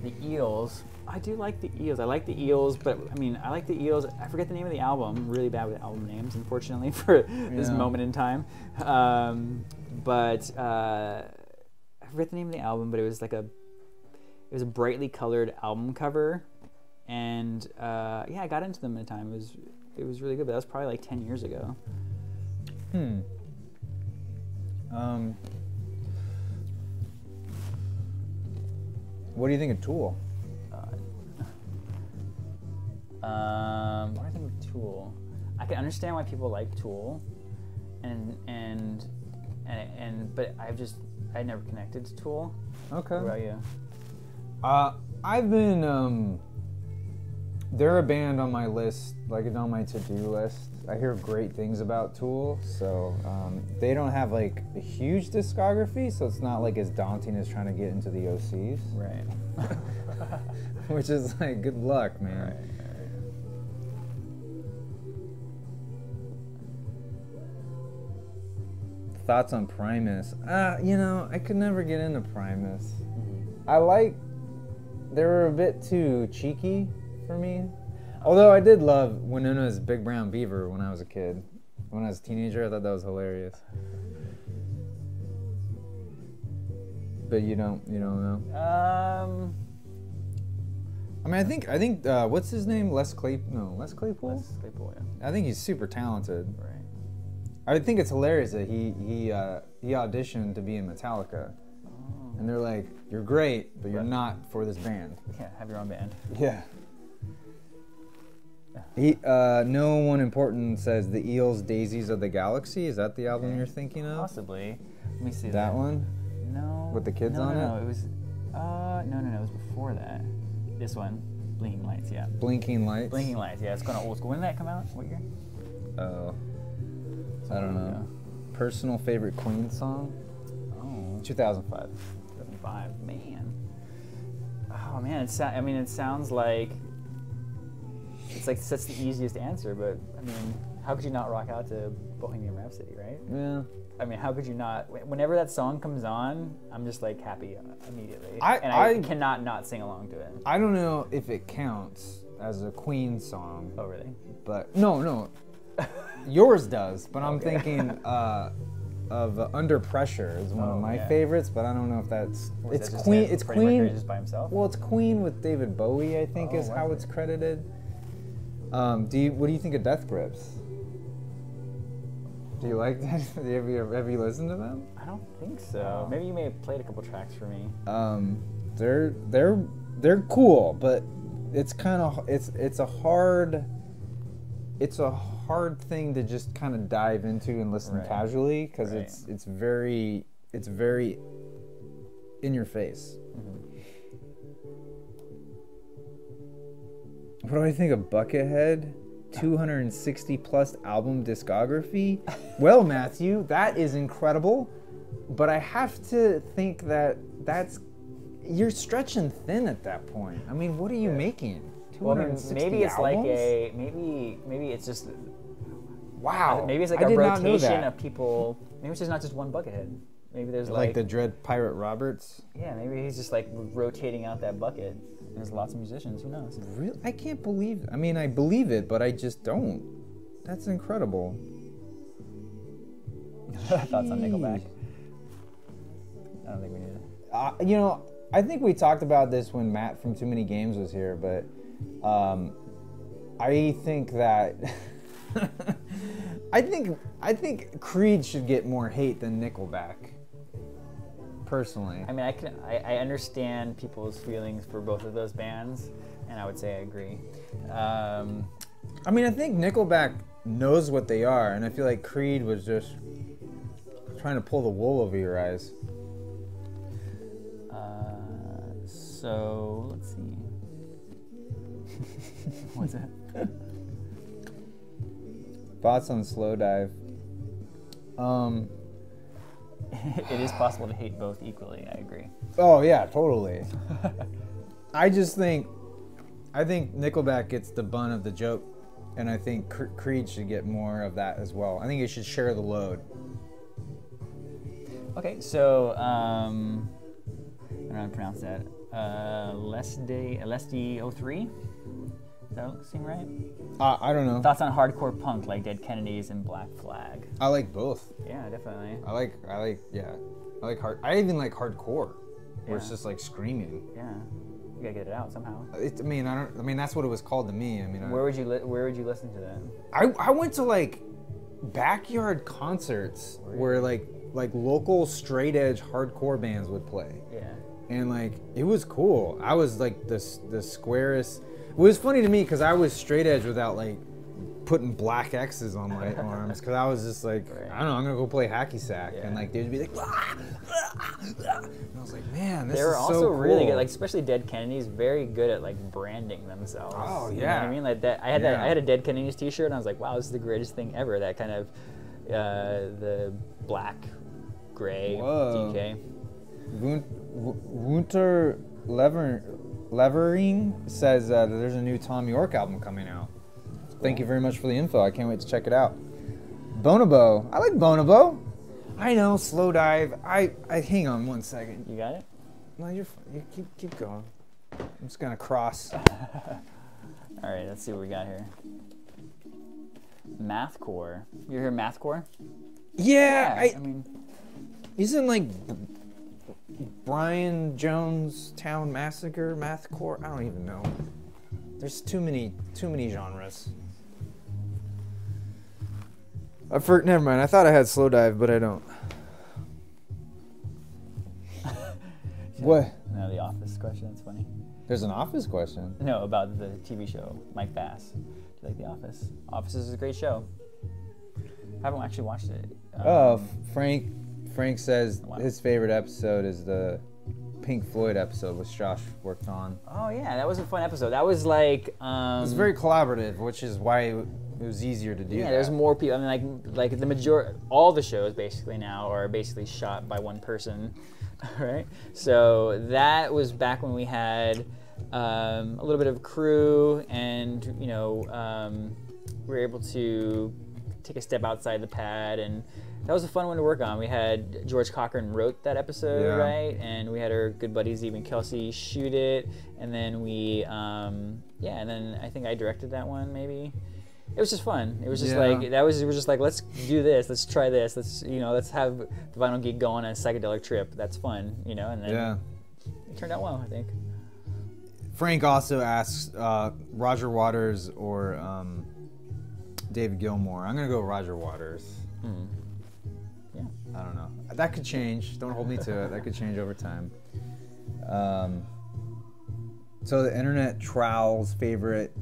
The Eels. I do like the Eels. I like the Eels, but I mean, I like the Eels. I forget the name of the album. I'm really bad with album names, unfortunately, for this moment in time. But I forget the name of the album, but it was like it was a brightly colored album cover, and yeah, I got into them at a time. It was really good, but that was probably like 10 years ago. What do you think of Tool? What do I think of Tool? I can understand why people like Tool, but I never connected to Tool. Okay. What about you? I've been they're a band on my list, like on my to-do list. I hear great things about Tool, so they don't have like a huge discography, so it's not like as daunting as trying to get into the OCs. Right. Which is like, good luck, man. Right. Thoughts on Primus? I could never get into Primus. They were a bit too cheeky for me. Although I did love Winona's Big Brown Beaver when I was a kid. When I was a teenager, I thought that was hilarious. But you don't know? I mean, I think what's his name? Les Claypool? Les Claypool, yeah. I think he's super talented. Right. I think it's hilarious that he auditioned to be in Metallica. Oh. And they're like, you're great, but you're not for this band. Yeah, have your own band. Yeah. No One Important says the Eels' Daisies of the Galaxy. Is that the album you're thinking of? Possibly. Let me see that one? No. With the kids on it? No, it was. No, it was before that. This one, Blinking Lights, yeah. Blinking Lights? Blinking Lights, yeah. It's kind of old school. When did that come out? What year? Oh. I don't know. Personal favorite Queen song? Oh. 2005. 2005, man. Oh man, it sounds like it's like that's the easiest answer, but I mean, how could you not rock out to Bohemian Rhapsody, right? Yeah. I mean, how could you not? Whenever that song comes on, I'm just like happy immediately, and I cannot not sing along to it. I don't know if it counts as a Queen song. Oh really? But no. Yours does, but I'm thinking of Under Pressure is one of my favorites, but I don't know if that's it's Queen. It's Queen just by himself. Well, it's Queen with David Bowie, I think, is how it's credited. What do you think of Death Grips? Do you like that? Have you listened to them? I don't think so. Maybe you may have played a couple tracks for me. They're cool, but it's kind of it's a hard thing to just kind of dive into and listen casually, because it's very in your face. What do I think of Buckethead? 260 plus album discography. Well, Matthew, that is incredible, but I have to think that you're stretching thin at that point. I mean, what are you making? Well, I mean, 260 maybe it's albums? like maybe it's just Wow. maybe it's like I a did not know rotation that. of people. Maybe it's just not just one Buckethead. Maybe there's Like the Dread Pirate Roberts. yeah, maybe he's just like rotating out that bucket. There's lots of musicians. Who knows? Really? I can't believe. I mean, I believe it, but I just don't. That's incredible. Thoughts on Nickelback? I don't think we need it. You know, I think we talked about this when Matt from Too Many Games was here, but I think that I think Creed should get more hate than Nickelback. Personally, I mean, I understand people's feelings for both of those bands, and I would say I agree. I mean, I think Nickelback knows what they are, and I feel like Creed was just trying to pull the wool over your eyes. So let's see. What's that? Thoughts on Slow Dive? It is possible to hate both equally. I agree. Oh yeah, totally. I think Nickelback gets the bun of the joke, and I think Creed should get more of that as well. I think it should share the load. Okay, so I don't know how to pronounce that. Lesdy03. Does that seem right? I don't know. Thoughts on hardcore punk like Dead Kennedys and Black Flag? I like both. Yeah, definitely. I like hard. I even like hardcore, where it's Yeah. just like screaming. Yeah, you gotta get it out somehow. I mean, that's what it was called to me. I mean, Where would you listen to that? I went to like backyard concerts where like local straight edge hardcore bands would play. Yeah. And like it was cool. I was like the squarest. It was funny to me because I was straight edge without like putting black X's on my arms because I was just like, Right. I don't know, I'm gonna go play hacky sack, Yeah. and like they'd be like, and I was like, man, this They were is also so cool. really good, like especially Dead Kennedys, very good at like branding themselves. Oh, You know yeah. what I mean? Like that. I had Yeah. I had a Dead Kennedys T-shirt, and I was like, wow, this is the greatest thing ever. That kind of the black, gray Whoa. DK. Wunter Levering says that there's a new Tom York album coming out. Thank you very much for the info. I can't wait to check it out. Bonobo. I like Bonobo. I know, Slow Dive. I hang on one second. You got it? No, you're fine. You keep going. I'm just gonna cross. All right, let's see what we got here. Mathcore. You hear Mathcore? Yeah, I mean, isn't like Brian Jones Town Massacre Mathcore? I don't even know. There's too many genres. Never mind. I thought I had Slow Dive, but I don't. What? no, the Office question. That's funny. There's an Office question. No, about the TV show, Mike Bass. Do you like The Office? Office is a great show. I haven't actually watched it. Frank says Wow. his favorite episode is the Pink Floyd episode, which Josh worked on. Oh yeah, that was a fun episode. That was like It was very collaborative, which is why it was easier to do. yeah. that. There's more people. I mean, like the majority, all the shows basically now are basically shot by one person, right? So that was back when we had a little bit of crew, and we were able to take a step outside the pad, and that was a fun one to work on. We had George Cochran wrote that episode, Yeah. right? And we had our good buddy Zebe and Kelsey shoot it, and then we, and then I think I directed that one maybe. It was just fun. It was just Yeah. we were just like, let's do this, let's try this, let's have the Vinyl Geek go on a psychedelic trip. That's fun, and then Yeah. it turned out well, I think. Frank also asks Roger Waters or David Gilmour. I'm gonna go Roger Waters. Yeah. I don't know. That could change. Don't hold me to it. That could change over time. So the internet trowel's favorite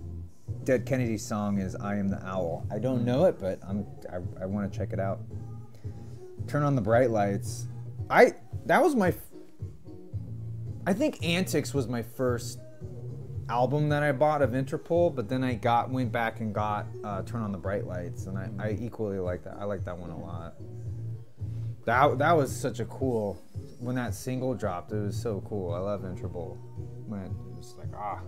Dead Kennedy song is "I Am the Owl." I don't know it, but I want to check it out. Turn on the bright lights. I think Antics was my first album that I bought of Interpol, but then I went back and got Turn on the Bright Lights, and I equally like that. I like that one a lot. That was such a cool, when that single dropped, it was so cool. I love Interpol. When it was like, ah.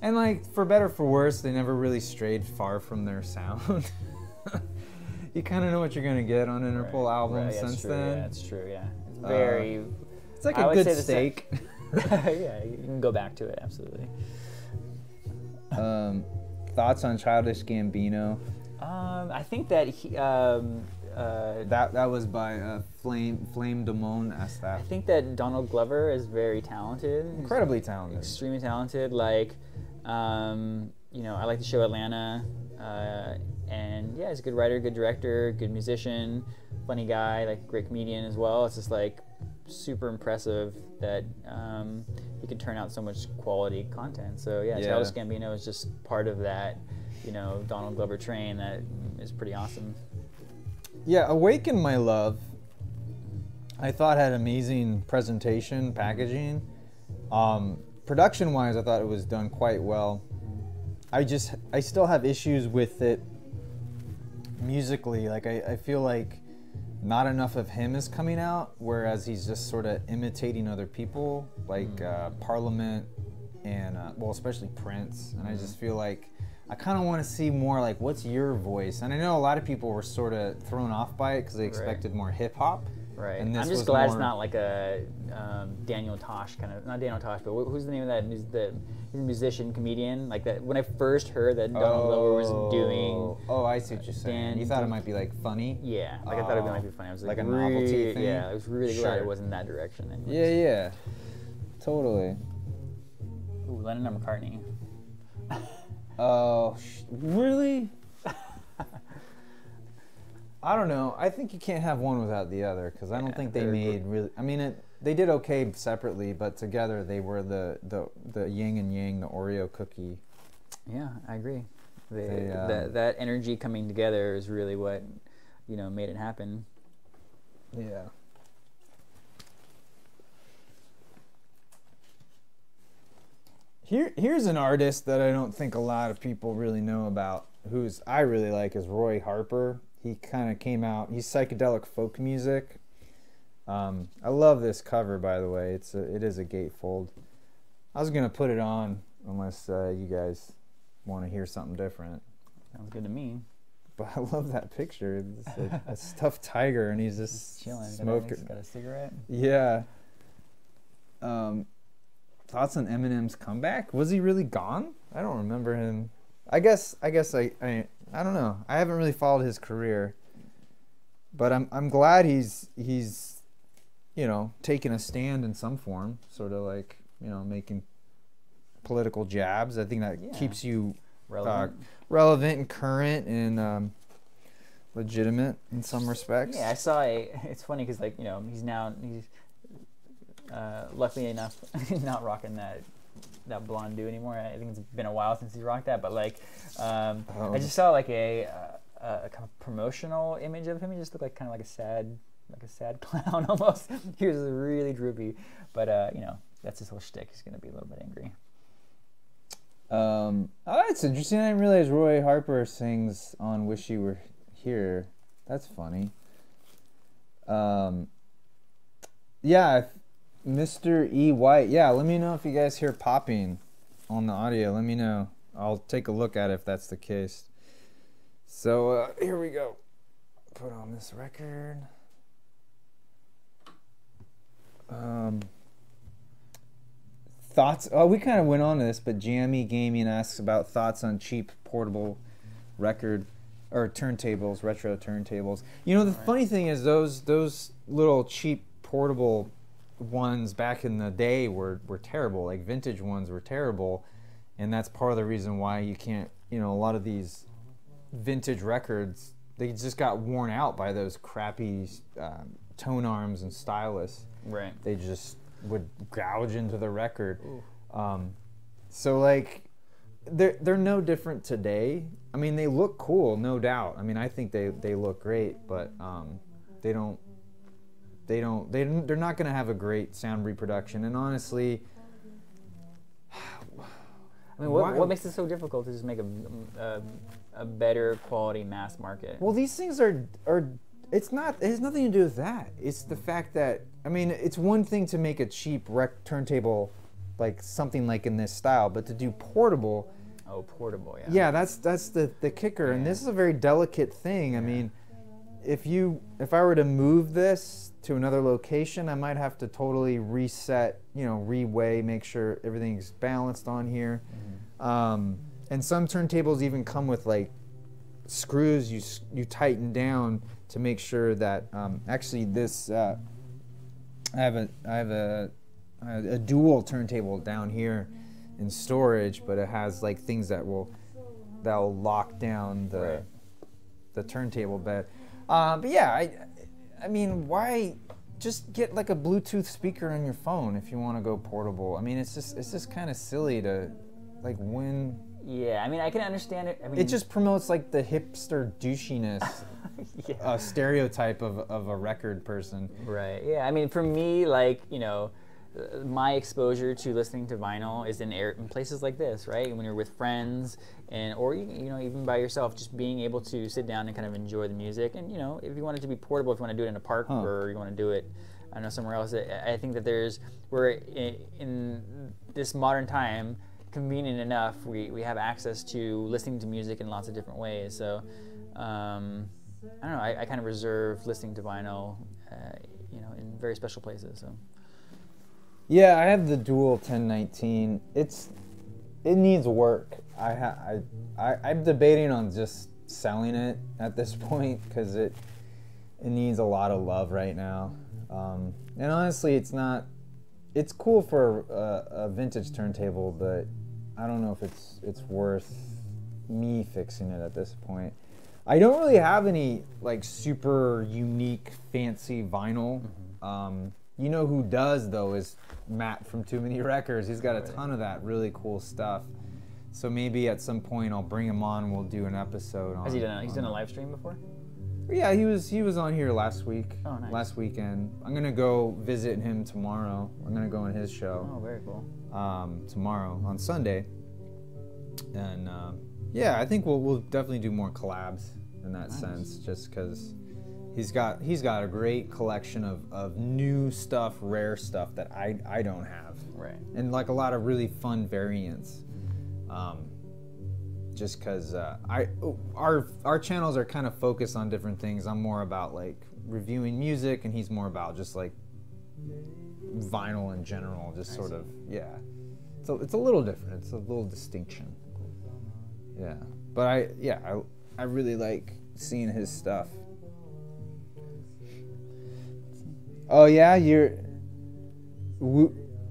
And like, for better or for worse, they never really strayed far from their sound. You kind of know what you're going to get on Interpol albums since then. Yeah, that's true, yeah. It's very... it's like a good steak. Yeah, you can go back to it, absolutely. Thoughts on Childish Gambino? I think that he... that was by Flame Damone asked that. I think that Donald Glover is very talented. Incredibly talented. Extremely talented. Like, you know, I like the show Atlanta. And yeah, he's a good writer, good director, good musician, funny guy, like great comedian as well. It's just like super impressive that he can turn out so much quality content. So yeah, Childish Gambino is just part of that, you know, Donald Glover train that is pretty awesome. Yeah, Awaken My Love, I thought had amazing presentation, packaging. Production-wise, I thought it was done quite well. I still have issues with it musically. Like, I feel like not enough of him is coming out, whereas he's just sort of imitating other people, like Parliament and, well, especially Prince. And I just feel like I kind of want to see more like, what's your voice? And I know a lot of people were sort of thrown off by it because they expected more hip hop. Right. And this I'm just glad it's not like a Daniel Tosh kind of, not Daniel Tosh, but who's the name of that? He's a musician, comedian. Like that. When I first heard that Donald Glover was doing. Oh, I see what you're saying. You thought it might be like funny? Yeah. Like I thought it might be funny. I was like a novelty thing? Yeah, I was really glad it wasn't that direction. Anyways. Yeah. Totally. Ooh, Lennon and McCartney. Oh, really? I don't know. I think you can't have one without the other because I don't think they made really. I mean, they did okay separately, but together they were the yin and yang, the Oreo cookie. Yeah, I agree. That energy coming together is really what, you know, made it happen. Yeah. Here's an artist that I don't think a lot of people really know about, who's I really like, is Roy Harper. He kind of came out, he's psychedelic folk music. I love this cover, by the way. It is a gatefold. I was gonna put it on unless you guys want to hear something different. Sounds good to me. But I love that picture. It's like a stuffed tiger, and he's just chilling, smoking. Got a cigarette. Yeah. Thoughts on Eminem's comeback? Was he really gone? I don't remember him. I guess I don't know. I haven't really followed his career, but I'm glad he's you know, taking a stand in some form, sort of like, you know, making political jabs. I think that keeps you relevant and current and legitimate in some respects. Yeah, I saw it's funny because, like, you know, he's luckily enough not rocking that blonde do anymore. I think it's been a while since he rocked that, but like I just saw like a kind of promotional image of him. He just looked like kind of like a sad clown almost. He was really droopy, but you know, that's his whole shtick. He's gonna be a little bit angry. Oh, that's interesting. I didn't realize Roy Harper sings on "Wish You Were Here." That's funny. Yeah. Mr. E. White, yeah, let me know if you guys hear popping on the audio. Let me know. I'll take a look at it if that's the case. So, here we go. Put on this record. Thoughts? Oh, we kind of went on to this, but Jammy Gaming asks about thoughts on cheap portable record or turntables, retro turntables. You know, the funny thing is those little cheap portable ones back in the day were terrible. Like vintage ones were terrible, and that's part of the reason why you can't, you know, a lot of these vintage records, they just got worn out by those crappy tone arms and stylus. Right. They just would gouge into the record. So like they're no different today. I mean, they look cool, no doubt. I mean, I think they look great, but they're not going to have a great sound reproduction. And honestly, I mean, what makes it so difficult to just make a better quality mass market? Well, these things are it's not. It has nothing to do with that. It's the fact that, I mean, it's one thing to make a cheap turntable, like something like in this style, but to do portable. Oh, portable, yeah. Yeah, that's the kicker, and this is a very delicate thing. I mean, if I were to move this to another location, I might have to totally reset, reweigh, make sure everything's balanced on here. And some turntables even come with like screws you tighten down to make sure that actually this I have a dual turntable down here in storage, but it has like things that'll lock down the turntable bed. But yeah, I mean, why just get like a Bluetooth speaker on your phone if you want to go portable? I mean, it's just kind of silly to like when. Yeah, I mean, I can understand it. I mean, it just promotes like the hipster douchiness stereotype of a record person. Right. Yeah. I mean, for me, like, my exposure to listening to vinyl is in places like this, right? When you're with friends, or even by yourself, just being able to sit down and kind of enjoy the music. And if you want it to be portable, if you want to do it in a park or you want to do it, I don't know, somewhere else. I think that we're in this modern time, convenient enough, we have access to listening to music in lots of different ways. So I don't know, I kind of reserve listening to vinyl in very special places. So yeah, I have the dual 1019. It needs work. I'm debating on just selling it at this point because it needs a lot of love right now. And honestly, it's cool for a vintage turntable, but I don't know if it's worth me fixing it at this point. I don't really have any like super unique fancy vinyl. You know who does though is Matt from Too Many Records. He's got a ton of that really cool stuff. So maybe at some point I'll bring him on and we'll do an episode on. Has he done? He's done a live stream before? Yeah, he was on here last week. Oh, nice. Last weekend. I'm gonna go visit him tomorrow. I'm gonna go on his show. Oh, very cool. Tomorrow on Sunday. And yeah, I think we'll definitely do more collabs in that sense, just because he's got a great collection of new stuff, rare stuff that I don't have. Right. And like a lot of really fun variants. Just because our channels are kind of focused on different things. I'm more about like reviewing music, and he's more about just like vinyl in general. Just sort of, yeah. So it's a little different. It's a little distinction. Yeah, but I really like seeing his stuff. Oh yeah,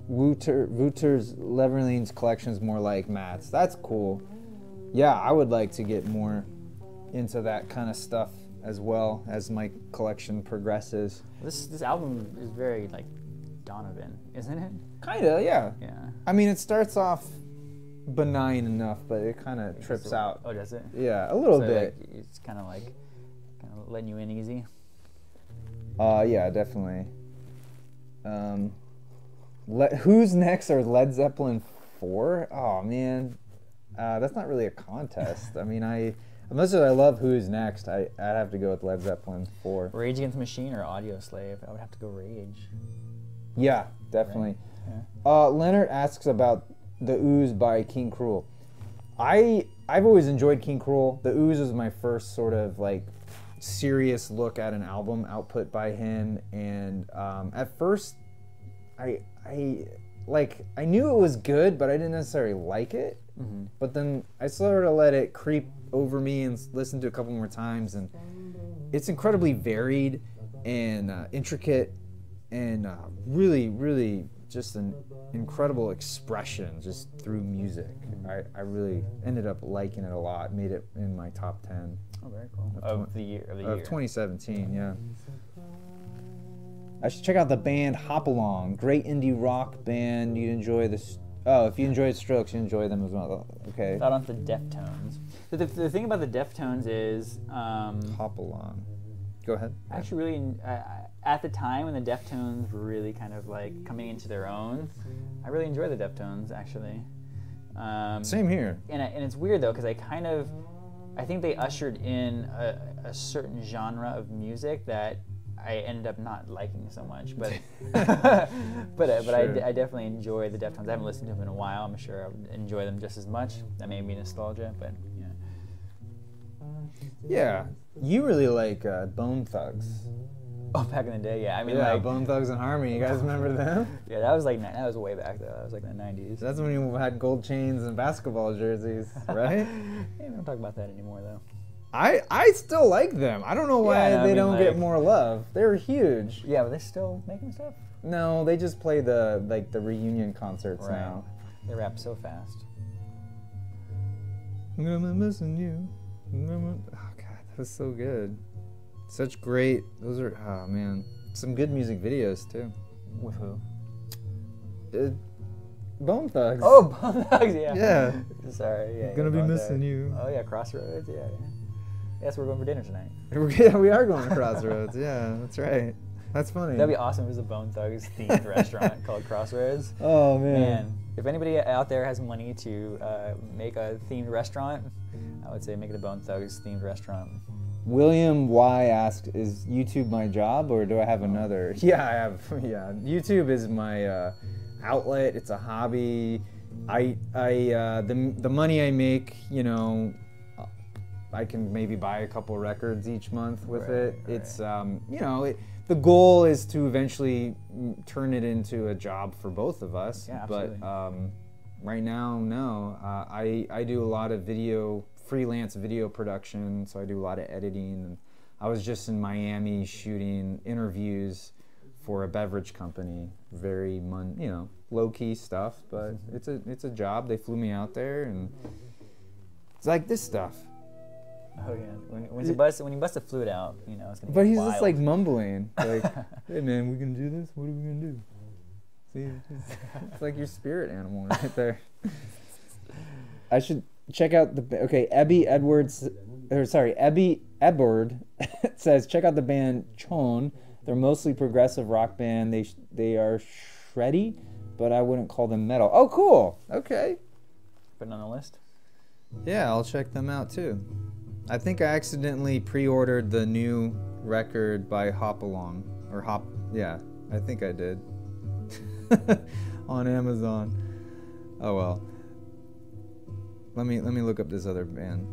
Wouter's Leverline's collection is more like Matt's. That's cool. Yeah, I would like to get more into that kind of stuff as well as my collection progresses. This album is very like Donovan, isn't it? Kinda, yeah. Yeah. I mean, it starts off benign enough, but it kind of trips out. Oh, does it? Yeah, a little bit. Like, it's kind of letting you in easy. Yeah, definitely. Who's next? Or Led Zeppelin 4? Oh man, that's not really a contest. I mean, unless I love Who's Next, I'd have to go with Led Zeppelin 4. Rage Against the Machine or Audio Slave? I would have to go Rage. Yeah, definitely. Right. Yeah. Leonard asks about The Ooze by King Cruel. I've always enjoyed King Cruel. The Ooze was my first sort of like serious look at an album output by him, and at first I knew it was good, but I didn't necessarily like it. Mm-hmm. But then I sort of let it creep over me and listened to it a couple more times, and it's incredibly varied and intricate and really, really just an incredible expression just through music. I really ended up liking it a lot. Made it in my top 10. Oh, very cool. Of the year. Of 2017, yeah. I should check out the band Hop Along. Great indie rock band. You'd enjoy this. Oh, if you enjoyed Strokes, you enjoy them as well. Okay. Thought on the Deftones. The thing about the Deftones is Hop Along. Go ahead. Actually, really, at the time when the Deftones were really kind of like coming into their own, I really enjoyed the Deftones actually. Same here. And it's weird though, because I think they ushered in a certain genre of music that I ended up not liking so much, but Sure. I definitely enjoy the Deftones. I haven't listened to them in a while. I'm sure I would enjoy them just as much. That may be nostalgia, but yeah. Yeah, you really like Bone Thugs. Oh, back in the day, yeah. I mean, Yeah, like, Bone Thugs and Harmony. You guys remember them? yeah, that was way back though. That was like in the 90s. That's when you had gold chains and basketball jerseys, right? Yeah, we don't talk about that anymore though. I still like them. I don't know why Yeah, I they mean, don't get like- more love. They were huge. Yeah, but they're still making stuff. No, they just play the reunion concerts Right. now. They rap so fast. I'm gonna be missing you. Oh god, that was so good. Such great. Those are oh man, some good music videos too. With who? Bone Thugs. Oh, Bone Thugs, yeah. Yeah. Sorry, yeah. Gonna be Bone missing Thugs. you. Oh yeah, Crossroads, yeah. Yes, we're going for dinner tonight. Yeah, we are going to Crossroads. Yeah, that's right. That's funny. That'd be awesome if it was a Bone Thugs themed restaurant called Crossroads. Oh Man, if anybody out there has money to make a themed restaurant, I would say make it a Bone Thugs themed restaurant. William Y asked, "Is YouTube my job or do I have another?" Yeah, I have. Yeah, YouTube is my outlet. It's a hobby. The money I make, you know, I can maybe buy a couple records each month with Right, it. right. It's you know, the goal is to eventually turn it into a job for both of us. Yeah, but absolutely. right now, no. I do a lot of freelance video production, so I do a lot of editing. And I was just in Miami shooting interviews for a beverage company. Very low key stuff, but it's a job. They flew me out there, and it's like this stuff. Oh yeah, when you bust a flute out, you know it's gonna. But be he's wild. just like mumbling, like, "Hey man, we can do this. What are we gonna do?" See, it's like your spirit animal right there. I should check out Ebby Edward says check out the band Chon. They're mostly progressive rock band. They are shreddy, but I wouldn't call them metal. Oh, cool. Okay. Putting on the list. Yeah, I'll check them out too. I think I accidentally pre-ordered the new record by Hop Along Yeah, I think I did on Amazon. Oh well. Let me look up this other band.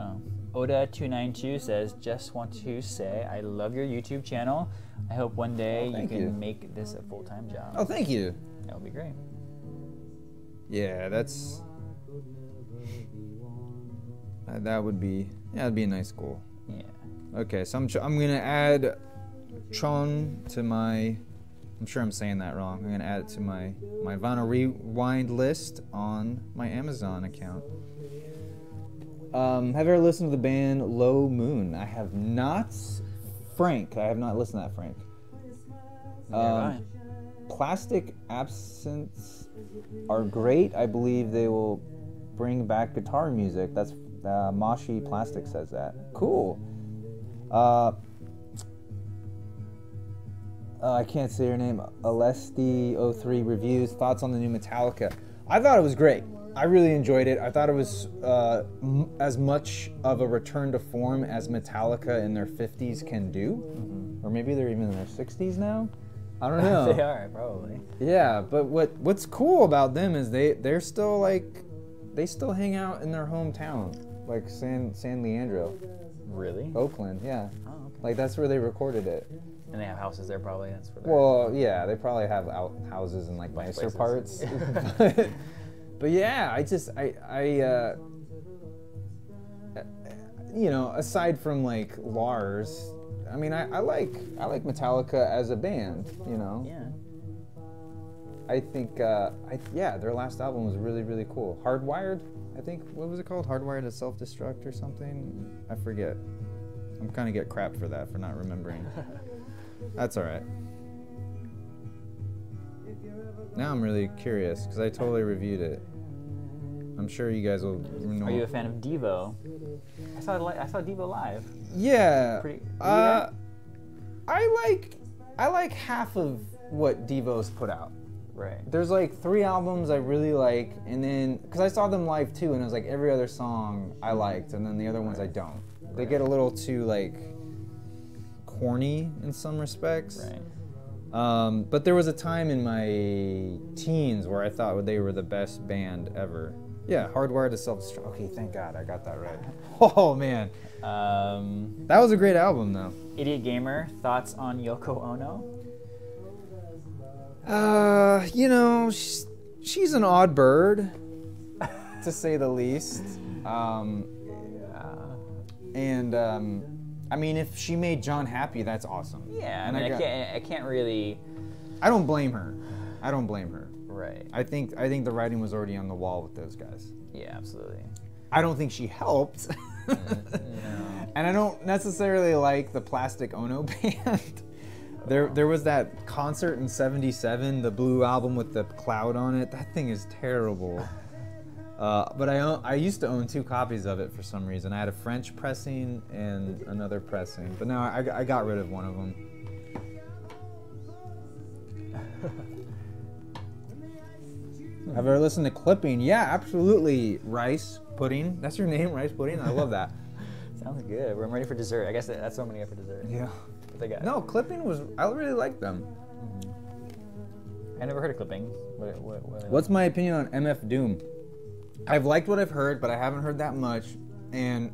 Oh. Oda292 says, just want to say I love your YouTube channel. I hope one day you thank can you. make this a full-time job. Oh, thank you. That would be great. Yeah, that'd be a nice goal. Yeah. Okay, so I'm gonna add Chon to my. I'm sure I'm saying that wrong. I'm gonna add it to my Vinyl Rewind list on my Amazon account. Have you ever listened to the band Low Moon? I have not. Frank, I have not listened to that, Frank. Nearby. Plastic Absinthe are great. I believe they will bring back guitar music. That's Moshi Plastic says that. Cool. I can't say her name. Alesti03 reviews. Thoughts on the new Metallica? I thought it was great. I really enjoyed it. I thought it was as much of a return to form as Metallica in their 50s can do. Mm-hmm. Or maybe they're even in their 60s now. I don't know. They are, probably. Yeah, but what's cool about them is they're still they still hang out in their hometown, like San Leandro, Really? Oakland. Yeah, Oh, okay. like that's where they recorded it. And they have houses there, probably. That's where they're. Well, yeah, they probably have houses in like Nice nicer places. parts. But yeah, you know, aside from like Lars, I mean, I like Metallica as a band. You know. Yeah. I think, their last album was really, really cool. Hardwired, I think, what was it called? Hardwired to Self-Destruct or something? I forget. I'm kind of get crap for that, for not remembering. That's all right. Now I'm really curious, because I totally reviewed it. I'm sure you guys will know. Are you a fan of Devo? I saw Devo live. Yeah. Pretty. I like half of what Devo's put out. Right. There's like 3 albums I really like, and then because I saw them live too, and it was like every other song I liked, and then the other ones I don't. They get a little too like corny in some respects. Right. But there was a time in my teens where I thought they were the best band ever. Yeah, Hardwired to Self-Destruct. Okay, thank God I got that right. Oh man, that was a great album though. Idiot Gamer, thoughts on Yoko Ono? You know, she's an odd bird, to say the least. And I mean, if she made John happy, that's awesome. Yeah, And I mean, I can't really. I don't blame her. I don't blame her. Right. I think the writing was already on the wall with those guys. Yeah, absolutely. I don't think she helped. No. And I don't necessarily like the Plastic Ono band. There was that concert in '77, the blue album with the cloud on it. That thing is terrible. But I used to own 2 copies of it for some reason. I had a French pressing and another pressing, but now I got rid of one of them. Have you ever listened to Clipping? Yeah, absolutely. Rice Pudding. That's your name, Rice Pudding? I love that. Sounds good. I'm ready for dessert. I guess that's what I'm gonna get for dessert. Yeah. What they got? No, Clipping was, I really like them. I never heard of Clipping. What's my opinion on MF Doom? I've liked what I've heard, but I haven't heard that much. And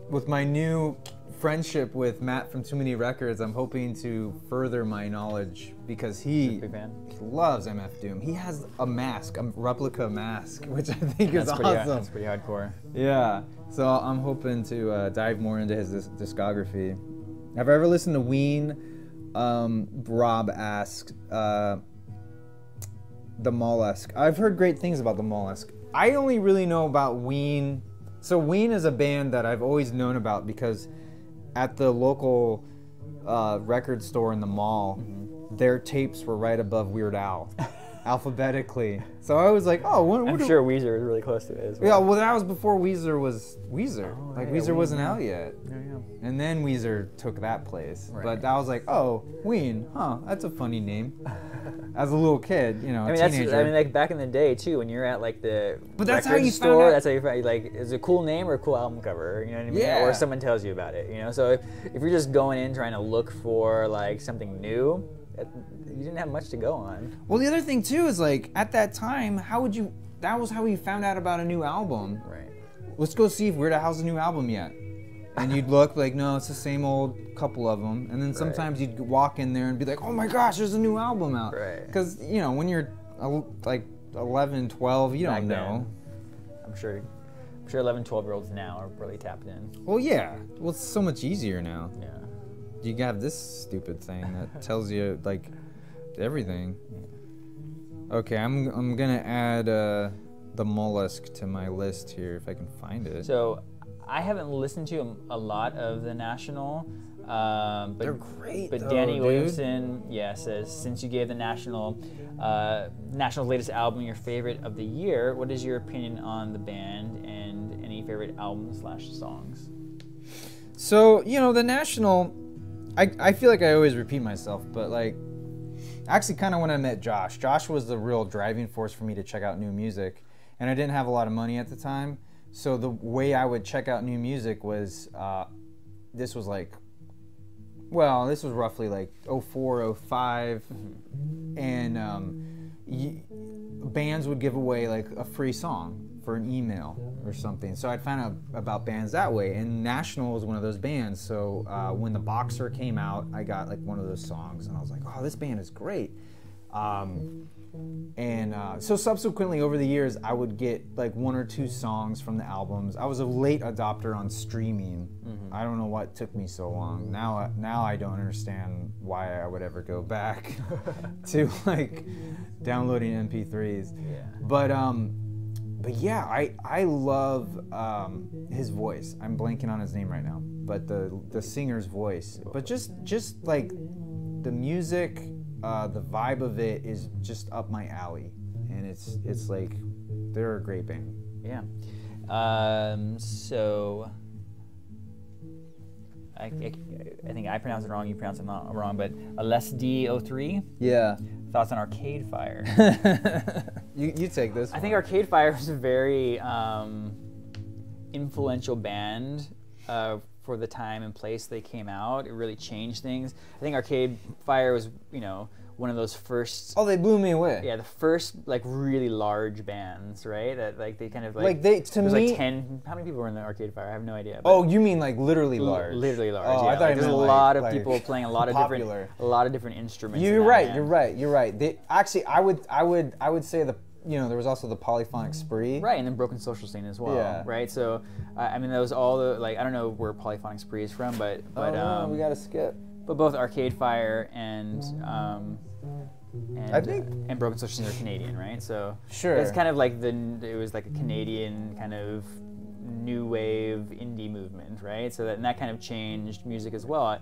with my new friendship with Matt from Too Many Records, I'm hoping to further my knowledge because he Big fan? loves MF Doom. He has a mask, a replica mask, which I think is awesome. That's pretty hardcore. Yeah, so I'm hoping to dive more into his discography. Have I ever listened to Ween? Rob asked. The Mollusk. I've heard great things about the Mollusk. I only really know about Ween. So Ween is a band that I've always known about because at the local record store in the mall, their tapes were right above Weird Al, alphabetically. So I was like, oh, I'm sure Weezer is really close to it as well. Yeah, well, that was before Weezer was Weezer. Oh, like yeah, Weezer wasn't out yet. Yeah. And then Weezer took that place. Right. But I was like, oh, Ween, huh, that's a funny name. As a little kid, you know, I mean, teenager. like back in the day too, when you're at like the But that's how record you store, found out. that's how you find, like, is it a cool name or a cool album cover? You know what I mean? Yeah. Or someone tells you about it. You know, so if you're just going in trying to look for like something new, you didn't have much to go on. Well, the other thing too is like at that time, that was how you found out about a new album. Right. Let's go see if Weird Al has a new album yet. And you'd look like, no, it's the same old couple of them. And then sometimes you'd walk in there and be like, oh my gosh, there's a new album out. Right. Because, you know, when you're like 11, 12, you Back don't know. then, I'm sure 11, 12-year-olds now are really tapped in. Well, yeah. Well, it's so much easier now. Yeah. You have this stupid thing that tells you, like, everything. Okay, I'm going to add the Mollusk to my list here if I can find it. So I haven't listened to a lot of the National, but They're great, But though, Danny dude. Williamson, says since you gave the National's latest album your favorite of the year, what is your opinion on the band and any favorite albums/songs? So, you know, the National, I feel like I always repeat myself, but like, actually kind of when I met Josh was the real driving force for me to check out new music, and I didn't have a lot of money at the time. So the way I would check out new music was, this was roughly like 04, 05, and bands would give away like a free song for an email or something. So I'd find out about bands that way, and National was one of those bands. So when The Boxer came out, I got like one of those songs, and I was like, oh, this band is great. So subsequently over the years, I would get like 1 or 2 songs from the albums. I was a late adopter on streaming. I don't know what took me so long. Now I don't understand why I would ever go back to like downloading MP3s. Yeah. But yeah, I love his voice. I'm blanking on his name right now, but the singer's voice. But just like the music. The vibe of it is just up my alley, and it's like they're a great band. Yeah. So I think I pronounce it wrong, you pronounce it not wrong, but a Les D03. Yeah. Thoughts on Arcade Fire? you take this I think Arcade Fire was a very influential band for the time and place they came out. It really changed things. I think Arcade Fire was, one of those first. Oh, they blew me away. Yeah, the first like really large bands, right? That like they kind of like they to there's me. like 10. How many people were in the Arcade Fire? I have no idea. Oh, you mean like literally large? Literally large. Oh, yeah. I thought you there's a meant lot of like people playing a lot of popular. different instruments. You're in that right. band. You're right. They actually, I would say there was also the Polyphonic Spree. Right, and then Broken Social Scene as well. Yeah. Right. So I mean, those all the like I don't know where Polyphonic Spree is from, but no, we gotta skip. But both Arcade Fire and I think and Broken Social Scene are Canadian, right? So sure, it's kind of like it was like a Canadian kind of new wave indie movement, right? So that kind of changed music as well,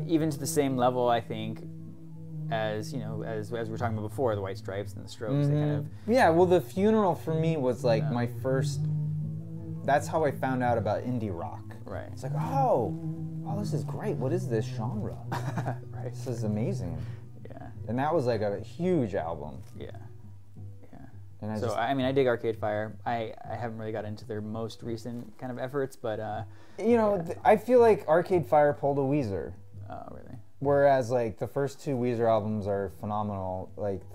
even to the same level, I think, as we were talking about before, the White Stripes and the Strokes. They kind of well, the Funeral for me was like my first. That's how I found out about indie rock. Right. It's like oh, this is great. What is this genre? Right. This is amazing. Yeah. And that was like a huge album. Yeah. Yeah. And I dig Arcade Fire. I haven't really got into their most recent kind of efforts, but I feel like Arcade Fire pulled a Weezer. Oh, really? Whereas like the first two Weezer albums are phenomenal. Like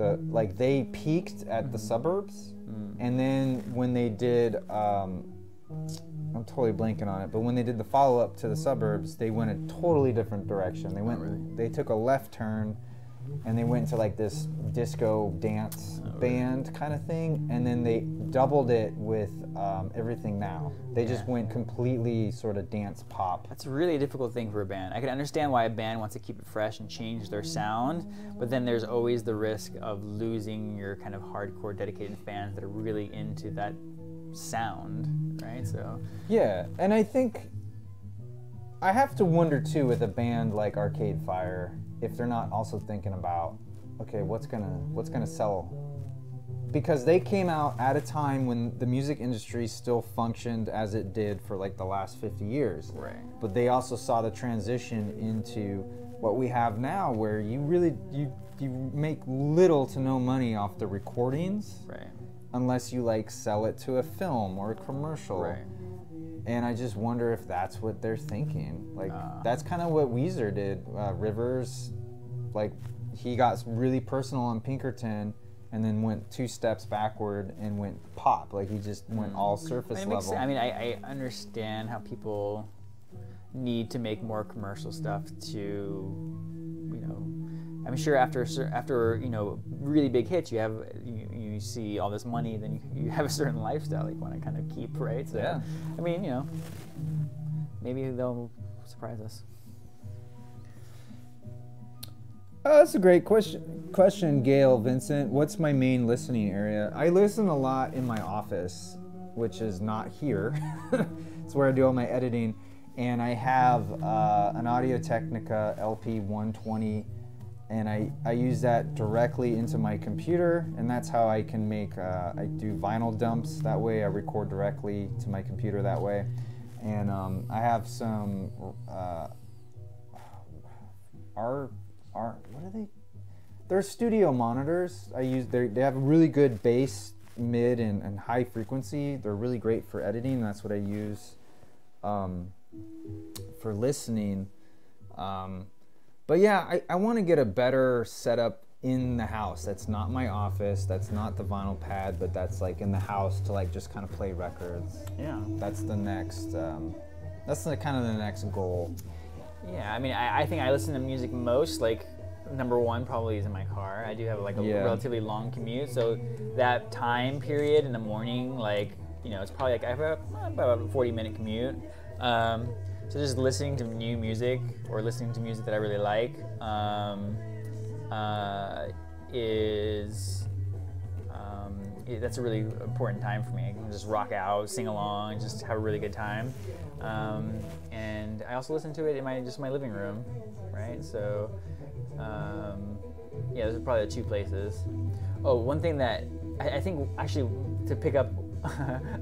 they peaked at the Suburbs, and then when they did, I'm totally blanking on it, but when they did the follow-up to the Suburbs, they went a totally different direction. They took a left turn, and they went to like this disco dance band kind of thing, and then they doubled it with Everything Now. They just went completely sort of dance pop. That's a really difficult thing for a band. I can understand why a band wants to keep it fresh and change their sound, but then there's always the risk of losing your kind of hardcore dedicated fans that are really into that sound, right? So yeah, and I think I have to wonder too with a band like Arcade Fire if they're not also thinking about, okay, what's gonna sell, because they came out at a time when the music industry still functioned as it did for like the last 50 years. Right. But they also saw the transition into what we have now, where you make little to no money off the recordings. Right. Unless you like sell it to a film or a commercial. Right. And I just wonder if that's what they're thinking. Like that's kind of what Weezer did. Rivers, like he got really personal on Pinkerton and then went 2 steps backward and went pop. Like he just went all surface level. I understand how people need to make more commercial stuff to, I'm sure after really big hits, you see all this money, then you have a certain lifestyle you want to kind of keep, right? So, yeah. I mean, maybe they'll surprise us. Oh, that's a great question, Gail Vincent. What's my main listening area? I listen a lot in my office, which is not here. It's where I do all my editing, and I have an Audio-Technica LP 120. And I use that directly into my computer, and that's how I can make, I do vinyl dumps that way. I record directly to my computer that way. And I have some, what are they? They're studio monitors. They have a really good bass, mid, and high frequency. They're really great for editing. That's what I use for listening. But yeah, I want to get a better setup in the house. That's not my office. That's not the vinyl pad, but that's like in the house to like just kind of play records. Yeah. That's the next. That's kind of the next goal. Yeah, I mean, I think I listen to music most. Like, number one probably is in my car. I do have like a relatively long commute, so that time period in the morning, like it's probably like I have about a 40-minute commute. So just listening to new music or listening to music that I really like that's a really important time for me. I can just rock out, sing along, just have a really good time. And I also listen to it in my living room, right? So those are probably the 2 places. Oh, one thing that I think actually to pick up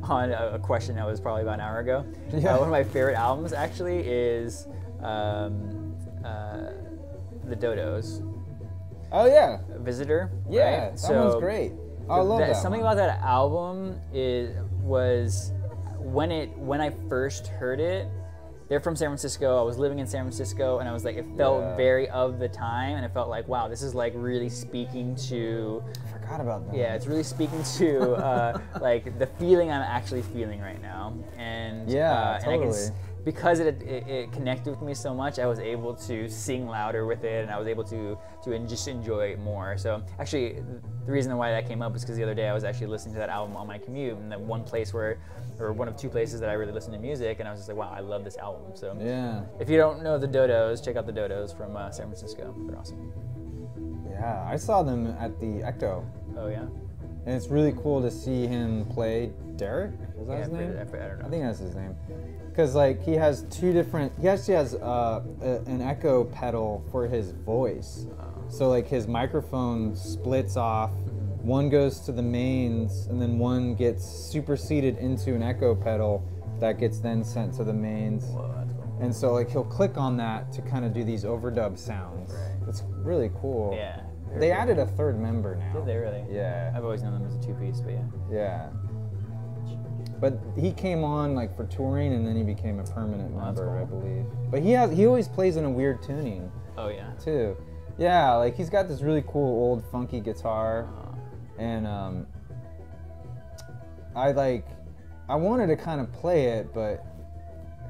on a question that was probably about an hour ago. Yeah. One of my favorite albums actually is the Dodos. Oh yeah, Visitor. yeah, right? that one's great. I love that. Something one. about that album was when I first heard it. They're from San Francisco. I was living in San Francisco, and I was like, it felt very of the time, and it felt like, wow, this is like really speaking to. I forgot about that. Yeah, it's really speaking to like the feeling I'm actually feeling right now, and Yeah, and totally. because it connected with me so much, I was able to sing louder with it, and I was able to just enjoy it more. So actually, the reason why that came up is because the other day I was actually listening to that album on my commute, and that one place where, or one of two places that I really listen to music, and I was just like, wow, I love this album. So Yeah. if you don't know the Dodos, check out the Dodos from San Francisco. They're awesome. Yeah, I saw them at the Ecto, Oh yeah. and it's really cool to see him play Derek. Is that Yeah, his name? I don't know. I think that's his name. Because like he has two different. He actually has an echo pedal for his voice. So like his microphone splits off. One goes to the mains, and then one gets superseded into an echo pedal that gets then sent to the mains. Whoa, that's cool. And so like he'll click on that to kind of do these overdub sounds. Right. It's really cool. Yeah. They added a third member now. Did they really? Yeah. I've always known them as a two-piece, but yeah. Yeah. But he came on like for touring, and then he became a permanent Oh, that's member, I cool. believe. But he always plays in a weird tuning Oh yeah. too. Yeah, like he's got this really cool old funky guitar, and I wanted to kind of play it, but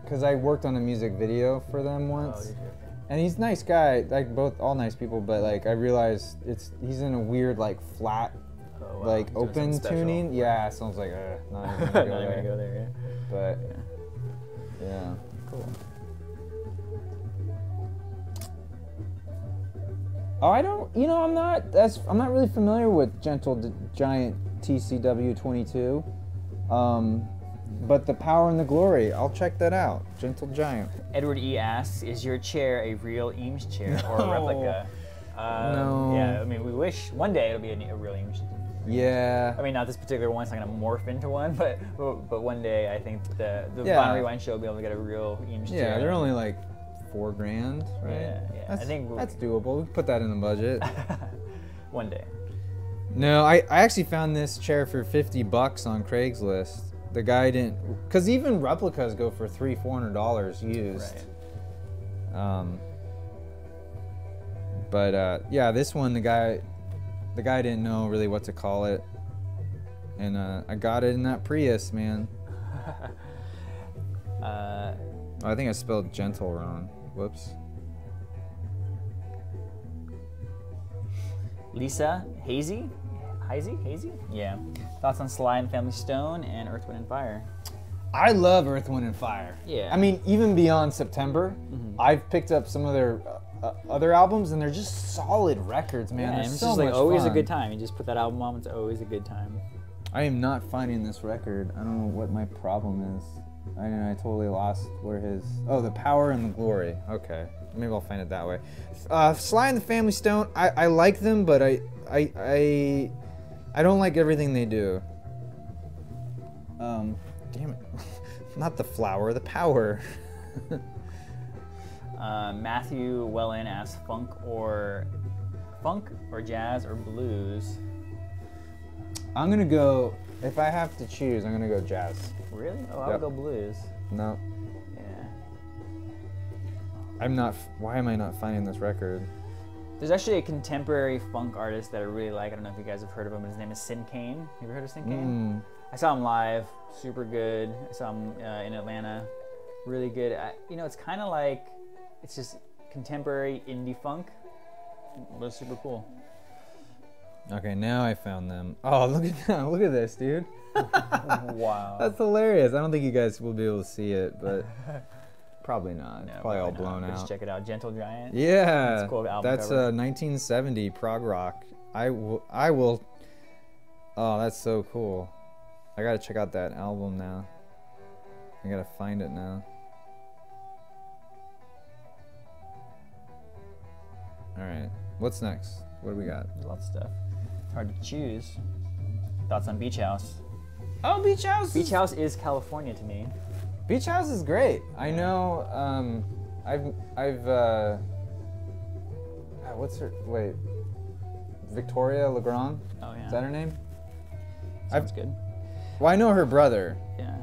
because I worked on a music video for them once. did you? And he's a nice guy, like all nice people, but like I realized he's in a weird like flat, Oh, wow. like He's doing open something special. tuning. Yeah, so I was like, not even gonna Not go even there. gonna go there. Yeah. But yeah, Cool. oh, I don't, I'm not really familiar with Gentle Giant TCW 22, but the Power and the Glory, I'll check that out. Gentle Giant. Edward E asks, "Is your chair a real Eames chair or a No. replica?" No. Yeah, I mean, we wish one day it'll be a real Eames. Yeah. I mean, not this particular one. It's not gonna morph into one, but one day I think the Yeah. Vinyl Rewind show will be able to get a real Eames chair. Yeah, they're only like $4,000, right? Yeah. That's, I think that's doable. We can put that in the budget. one day. No, I actually found this chair for $50 on Craigslist. The guy didn't, because even replicas go for $300-$400 used. Right. But yeah, this one the guy didn't know really what to call it, and I got it in that Prius, man. I think I spelled gentle wrong. Whoops. Lisa Hazy? Yeah. Thoughts on Sly and Family Stone and Earth, Wind, and Fire? I love Earth, Wind, and Fire. Yeah. I mean, even beyond September, I've picked up some of their other albums, and they're just solid records, man. Yeah, They're and it's so just like much always a fun. good time. You just put that album on, it's always a good time. I am not finding this record. I don't know what my problem is. I totally lost where his. Oh, the Power and the Glory. Okay, maybe I'll find it that way. Sly and the Family Stone. I like them, but I don't like everything they do. Damn it! Not the flower, the power. Matthew Wellen asks, funk or jazz or blues? I'm gonna go. If I have to choose, I'm gonna go jazz. Really? Oh, I Yep. would go blues. No, Yeah. I'm not. Why am I not finding this record? There's actually a contemporary funk artist that I really like. I don't know if you guys have heard of him. His name is Sin Kane. Have you ever heard of Sin Kane? I saw him live. Super good. I saw him in Atlanta. Really good. It's kind of like, it's just contemporary indie funk. But it's super cool. Okay, now I found them. Oh, look at that. Look at this, dude. Wow. That's hilarious. I don't think you guys will be able to see it, but probably not. It's No, probably all not. blown But out. Just check it out. Gentle Giant. Yeah. That's a cool album That's cover. 1970 prog rock. I will. Oh, that's so cool. I gotta check out that album now. I gotta find it now. All right. What's next? What do we got? There's lots of stuff. Hard to choose. Thoughts on Beach House? Oh, Beach House. Beach House is California to me. Beach House is great. I know. what's her? Wait, Victoria Legrand. Oh yeah. Is that her name? Sounds good. Well, I know her brother. Yeah.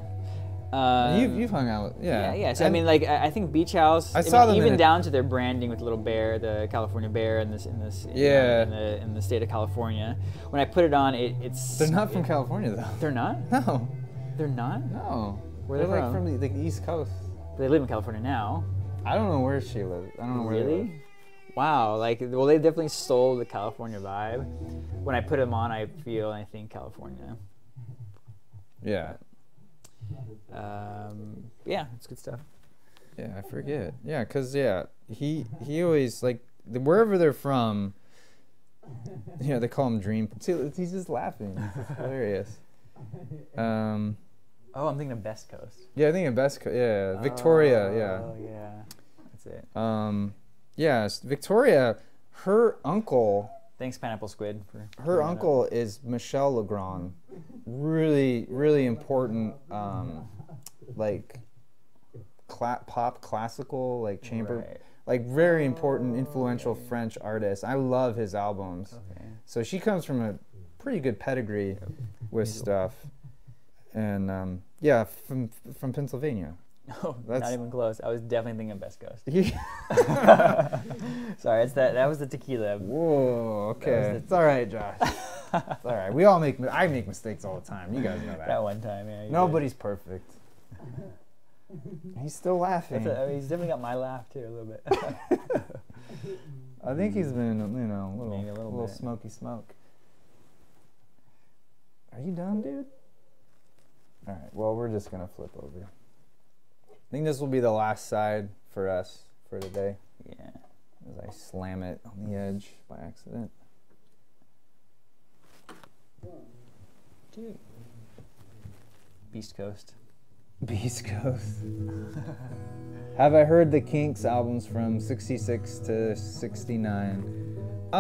You've hung out with, yeah. Yeah. So I mean, like, I think Beach House. I saw them even in down to their branding with little bear, the California bear, in this. Yeah. In the state of California. When I put it on, it's. They're not from California though. They're not. No. They're not. No. Where They're they like from the East Coast. They live in California now. I don't know where she lives. I don't know where they live. Really? Wow. Like, well, they definitely stole the California vibe. When I put them on, I think California. Yeah. Yeah, it's good stuff. Yeah, I forget. Yeah, cause he always like wherever they're from. Yeah, they call him Dream. See, he's just laughing. It's hilarious. Oh, I'm thinking of Best Coast. Yeah, I think in Best Coast. Yeah, Victoria. Oh, yeah. That's it. Yeah, Victoria. Her uncle. Thanks, Pineapple Squid, for. Her uncle is Michel Legrand. Really, really important. Like pop classical, like chamber, Right. like very important, influential French artist. I love his albums. Okay. So she comes from a pretty good pedigree with stuff, and yeah, from Pennsylvania. Oh, not even close. I was definitely thinking of Best Coast. Sorry, that was the tequila. Whoa, okay. It's all right, Josh. It's all right. I make mistakes all the time. You guys know that. That one time, yeah. Nobody's perfect. He's still laughing. He's definitely got my laugh too, a little bit. I think he's been, Maybe a a little little bit. smoky smoke. Are you done, dude? All right. Well, we're just gonna flip over. I think this will be the last side for us for today. Yeah. As I slam it on the edge by accident. Dude. Beast Coast. Beast Coast. Have I heard the Kinks albums from 66 to 69?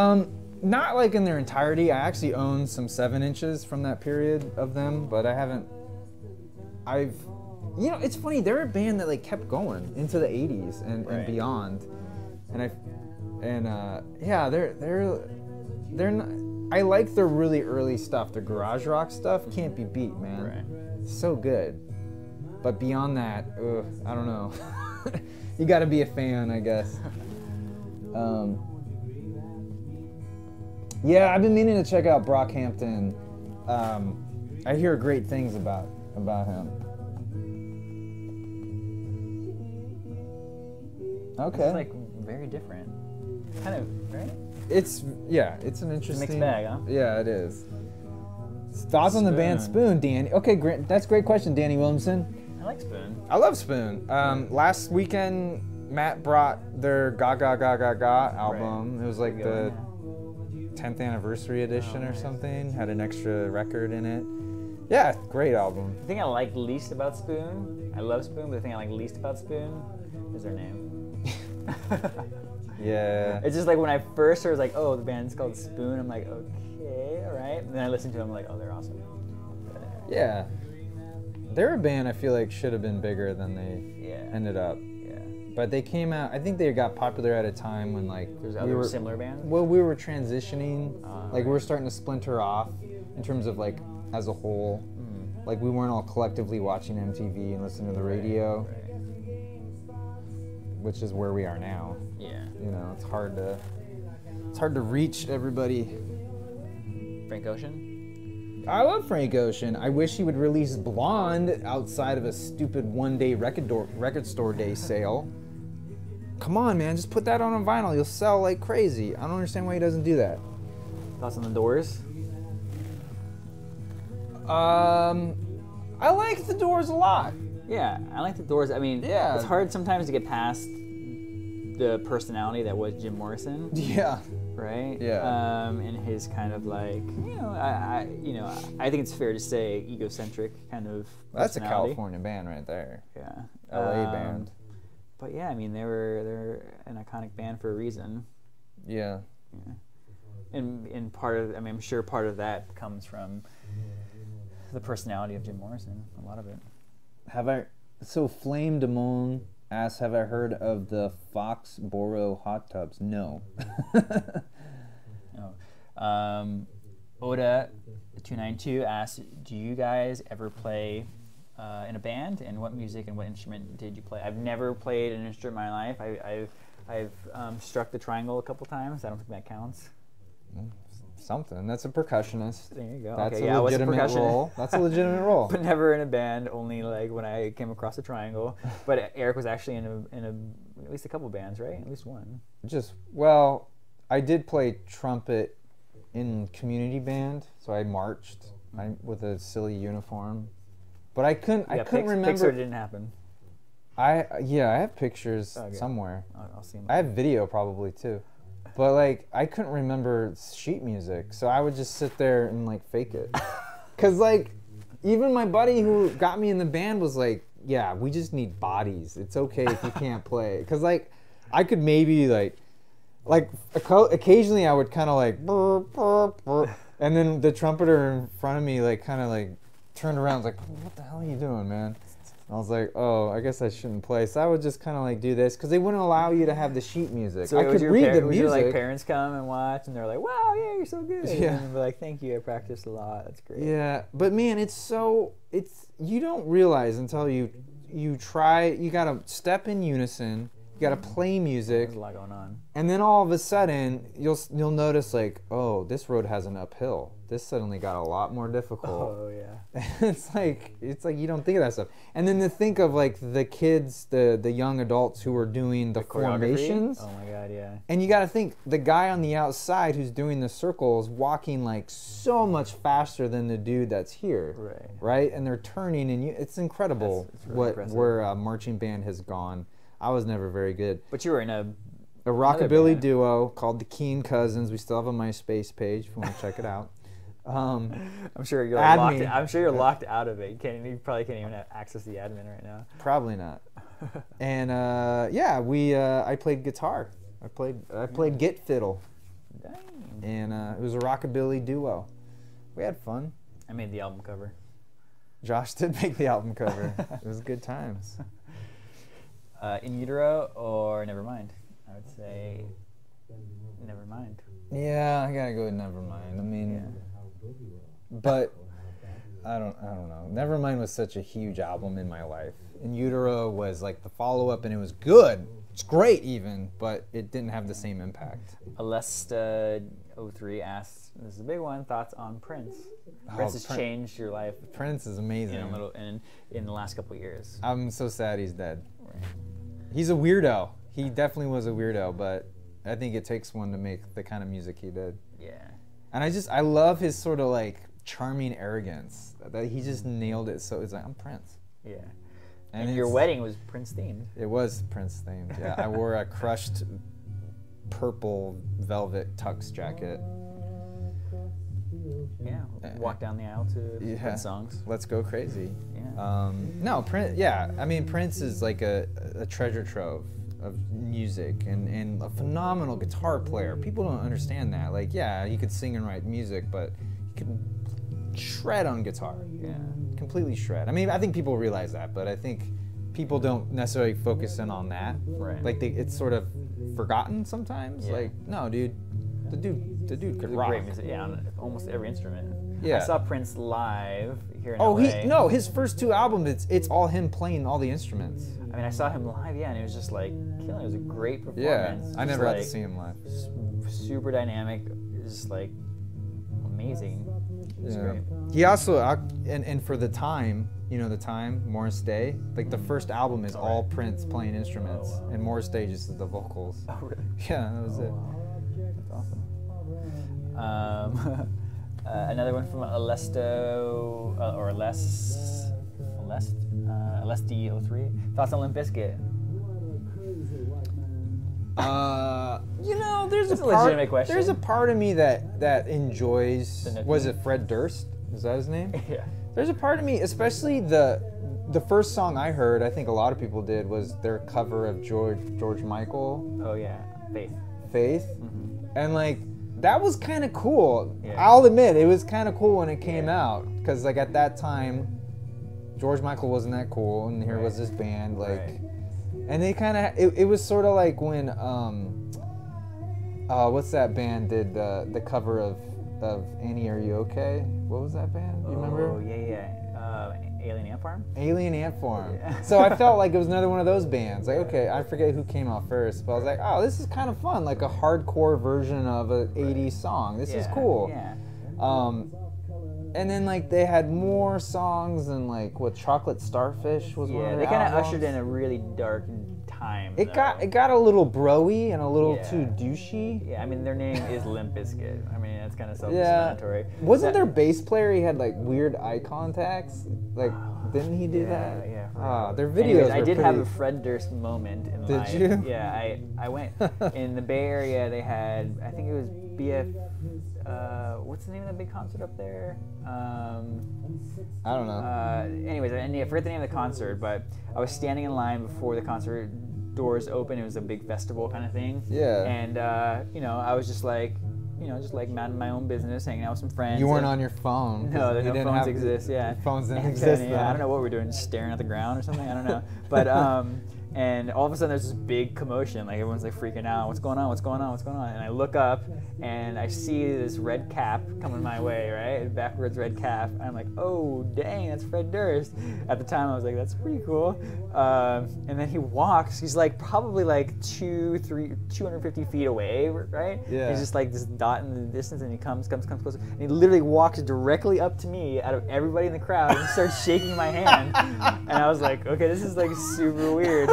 Not like in their entirety. I actually own some 7-inches from that period of them, but I haven't. It's funny. They're a band that like kept going into the 80s and Right. beyond, they're not. I like their really early stuff. Their garage rock stuff can't be beat, man. Right. So good. But beyond that, I don't know. You got to be a fan, I guess. Yeah, I've been meaning to check out Brockhampton. I hear great things about him. Okay. It's like very different. Kind of, right? It's an interesting mixed bag, huh? Yeah, it is. Thoughts on the band Spoon, Danny? Okay, great. That's a great question, Danny Williamson. I like Spoon. I love Spoon. Last weekend, Matt brought their Ga Ga Ga Ga Ga album. Right. It was like the 10th anniversary edition or something. Had an extra record in it. Yeah, great album. The thing I like least about Spoon, I love Spoon, but the thing I like least about Spoon is their name. Yeah. It's just like when I first heard, like, oh, the band's called Spoon. I'm like, okay, all right. And then I listened to them, I'm like, oh, they're awesome. Yeah. They're a band I feel like should have been bigger than they ended up. Yeah. But they came out, I think they got popular at a time when like There's other similar bands? Well, we were transitioning. Like we were right. starting to splinter off in terms of like as a whole. Like we weren't all collectively watching MTV and listening to the radio, Right. which is where we are now. Yeah. You know, it's hard to reach everybody. Frank Ocean? I love Frank Ocean. I wish he would release Blonde outside of a stupid one-day record store day sale. Come on, man, just put that on a vinyl. You'll sell like crazy. I don't understand why he doesn't do that. Thoughts on the Doors? I like the Doors a lot. Yeah, I like the Doors. I mean, Yeah. it's hard sometimes to get past the personality that was Jim Morrison, Yeah. right? Yeah. And his kind of like, I think it's fair to say egocentric kind of That's a personality. California band right there. Yeah. LA band. But yeah, I mean, they're an iconic band for a reason. Yeah. Yeah. And part of, I mean, I'm sure part of that comes from the personality of Jim Morrison. A lot of it. So Flame Demone asks, have I heard of the Foxborough hot tubs? No. Oh. Oda292 asks, do you guys ever play in a band, and what music and what instrument did you play? I've never played an instrument in my life. I've struck the triangle a couple times. I don't think that counts. Something. That's a percussionist. There you go. That's okay, a legitimate role. That's a legitimate role. But never in a band. Only like when I came across the triangle. But Eric was actually in at least a couple bands, right? At least one. Well, I did play trumpet in community band, so I marched with a silly uniform. But I couldn't remember. Pixar didn't happen. I have pictures somewhere. I'll see them. I have video probably too. But like I couldn't remember sheet music, so I would just sit there and like fake it. Cause like even my buddy who got me in the band was like, "Yeah, we just need bodies. It's okay if you can't play." Cause like I could maybe like occasionally I would kind of like burr, burr, burr, and then the trumpeter in front of me like kind of like turned around and was like, "What the hell are you doing, man?" I was like, oh, I guess I shouldn't play. So I would just kind of like do this because they wouldn't allow you to have the sheet music. So I could read the music. Would your like parents come and watch, and they're like, "Wow, yeah, you're so good." Yeah. And they're like, "Thank you, I practiced a lot. That's great." Yeah, but man, it's you don't realize until you try. You gotta step in unison. You gotta play music. There's a lot going on. And then all of a sudden, you'll notice like, oh, this road has an uphill. This suddenly got a lot more difficult. Oh yeah. it's like you don't think of that stuff. And then to think of like the kids, the young adults who are doing the formations. Oh my God, yeah. And you got to think the guy on the outside who's doing the circles walking like so much faster than the dude that's here. Right. Right. And they're turning, and it's incredible It's really where a marching band has gone. I was never very good. But you were in a rockabilly duo called the Keen Cousins. We still have a MySpace page if you want to check it out. I'm sure you're locked out of it. You probably can't even access the admin right now. Probably not. And I played guitar. I played git fiddle. Dang. And it was a rockabilly duo. We had fun. I made the album cover. Josh did make the album cover. It was good times. In Utero or Nevermind? I would say Nevermind. Yeah, I gotta go with Nevermind. I mean, but I don't know. Nevermind was such a huge album in my life. In Utero was like the follow-up, and it was good. It's great even, but it didn't have the same impact. Alesta03 asks, this is a big one, thoughts on Prince? Prince has changed your life. Prince is amazing. In the last couple of years. I'm so sad he's dead. Right. He's a weirdo. He definitely was a weirdo, but I think it takes one to make the kind of music he did. Yeah. And I love his sort of like charming arrogance. That he just nailed it. So it's like, I'm Prince. Yeah. And your wedding was Prince themed. It was Prince themed. Yeah. I wore a crushed purple velvet tux jacket. Yeah. Walk down the aisle to Prince songs. Let's go crazy. Yeah. No, Prince. Yeah. I mean, Prince is like a treasure trove of music and a phenomenal guitar player. People don't understand that. Like, yeah, he could sing and write music, but he could shred on guitar. Yeah, completely shred. I mean, I think people realize that, but I think people don't necessarily focus in on that. Right. Like, it's sort of forgotten sometimes. Yeah. Like, no, dude, the dude could rock. Great music, yeah, on almost every instrument. Yeah. I saw Prince live here in LA. His first two albums, it's all him playing all the instruments. I mean, I saw him live, yeah, and it was just like killing. It was a great performance. Yeah, I never got to see him live. Super dynamic, just like amazing. It was great. He also, and for the time, Morris Day, like the first album is all Prince playing instruments, and Morris Day just is the vocals. Oh, really? Yeah, that was it. Wow. That's awesome. Another one from Alesti03. Thoughts on Limp Bizkit? There's a legitimate question. There's a part of me that enjoys. Was it Fred Durst? Is that his name? Yeah. There's a part of me, especially the first song I heard. I think a lot of people did was their cover of George Michael. Oh yeah, Faith, mm-hmm. And like that was kind of cool. Yeah. I'll admit it was kind of cool when it came out because like at that time, George Michael wasn't that cool, and here was this band like. And they kind of it was sort of like when what's that band did the cover of Annie, Are You Okay? What was that band? You remember? Oh yeah. Alien Ant Farm. Alien Ant Farm. Yeah. So I felt like it was another one of those bands. Like, okay, I forget who came out first, but I was like, oh, this is kind of fun, like a hardcore version of an 80s song. This is cool. Yeah. And then like they had more songs and like what Chocolate Starfish was one of They their kind of albums. ushed in a really dark time. It got a little broy and a little Yeah. too douchey. Yeah, I mean their name is Limp Bizkit. I mean that's kind of self-explanatory. Wasn't their bass player? He had like weird eye contacts. Like, didn't he do that? Yeah. Their videos. Anyways, I were did pretty... have a Fred Durst moment in Did life. you? Yeah, I went in the Bay Area. They had, I think it was BF. What's the name of that big concert up there? I don't know. Anyways, I forget the name of the concert, but I was standing in line before the concert doors open. It was a big festival kind of thing. Yeah. And I was just like, minding my own business, hanging out with some friends. You weren't and- on your phone. No, You no didn't phones have- exist. Yeah, Phones didn't And, exist yeah, then. I don't know what we're doing, just staring at the ground or something. I don't know. But and all of a sudden there's this big commotion. Like everyone's like freaking out. What's going on? What's going on? What's going on? And I look up and I see this red cap coming my way. Right, backwards red cap. And I'm like, oh dang, that's Fred Durst. At the time I was like, that's pretty cool. And then he walks. He's like probably like 250 feet away. Right. Yeah. He's just like this dot in the distance, and he comes closer. And he literally walks directly up to me out of everybody in the crowd and starts shaking my hand. And I was like, okay, this is like super weird.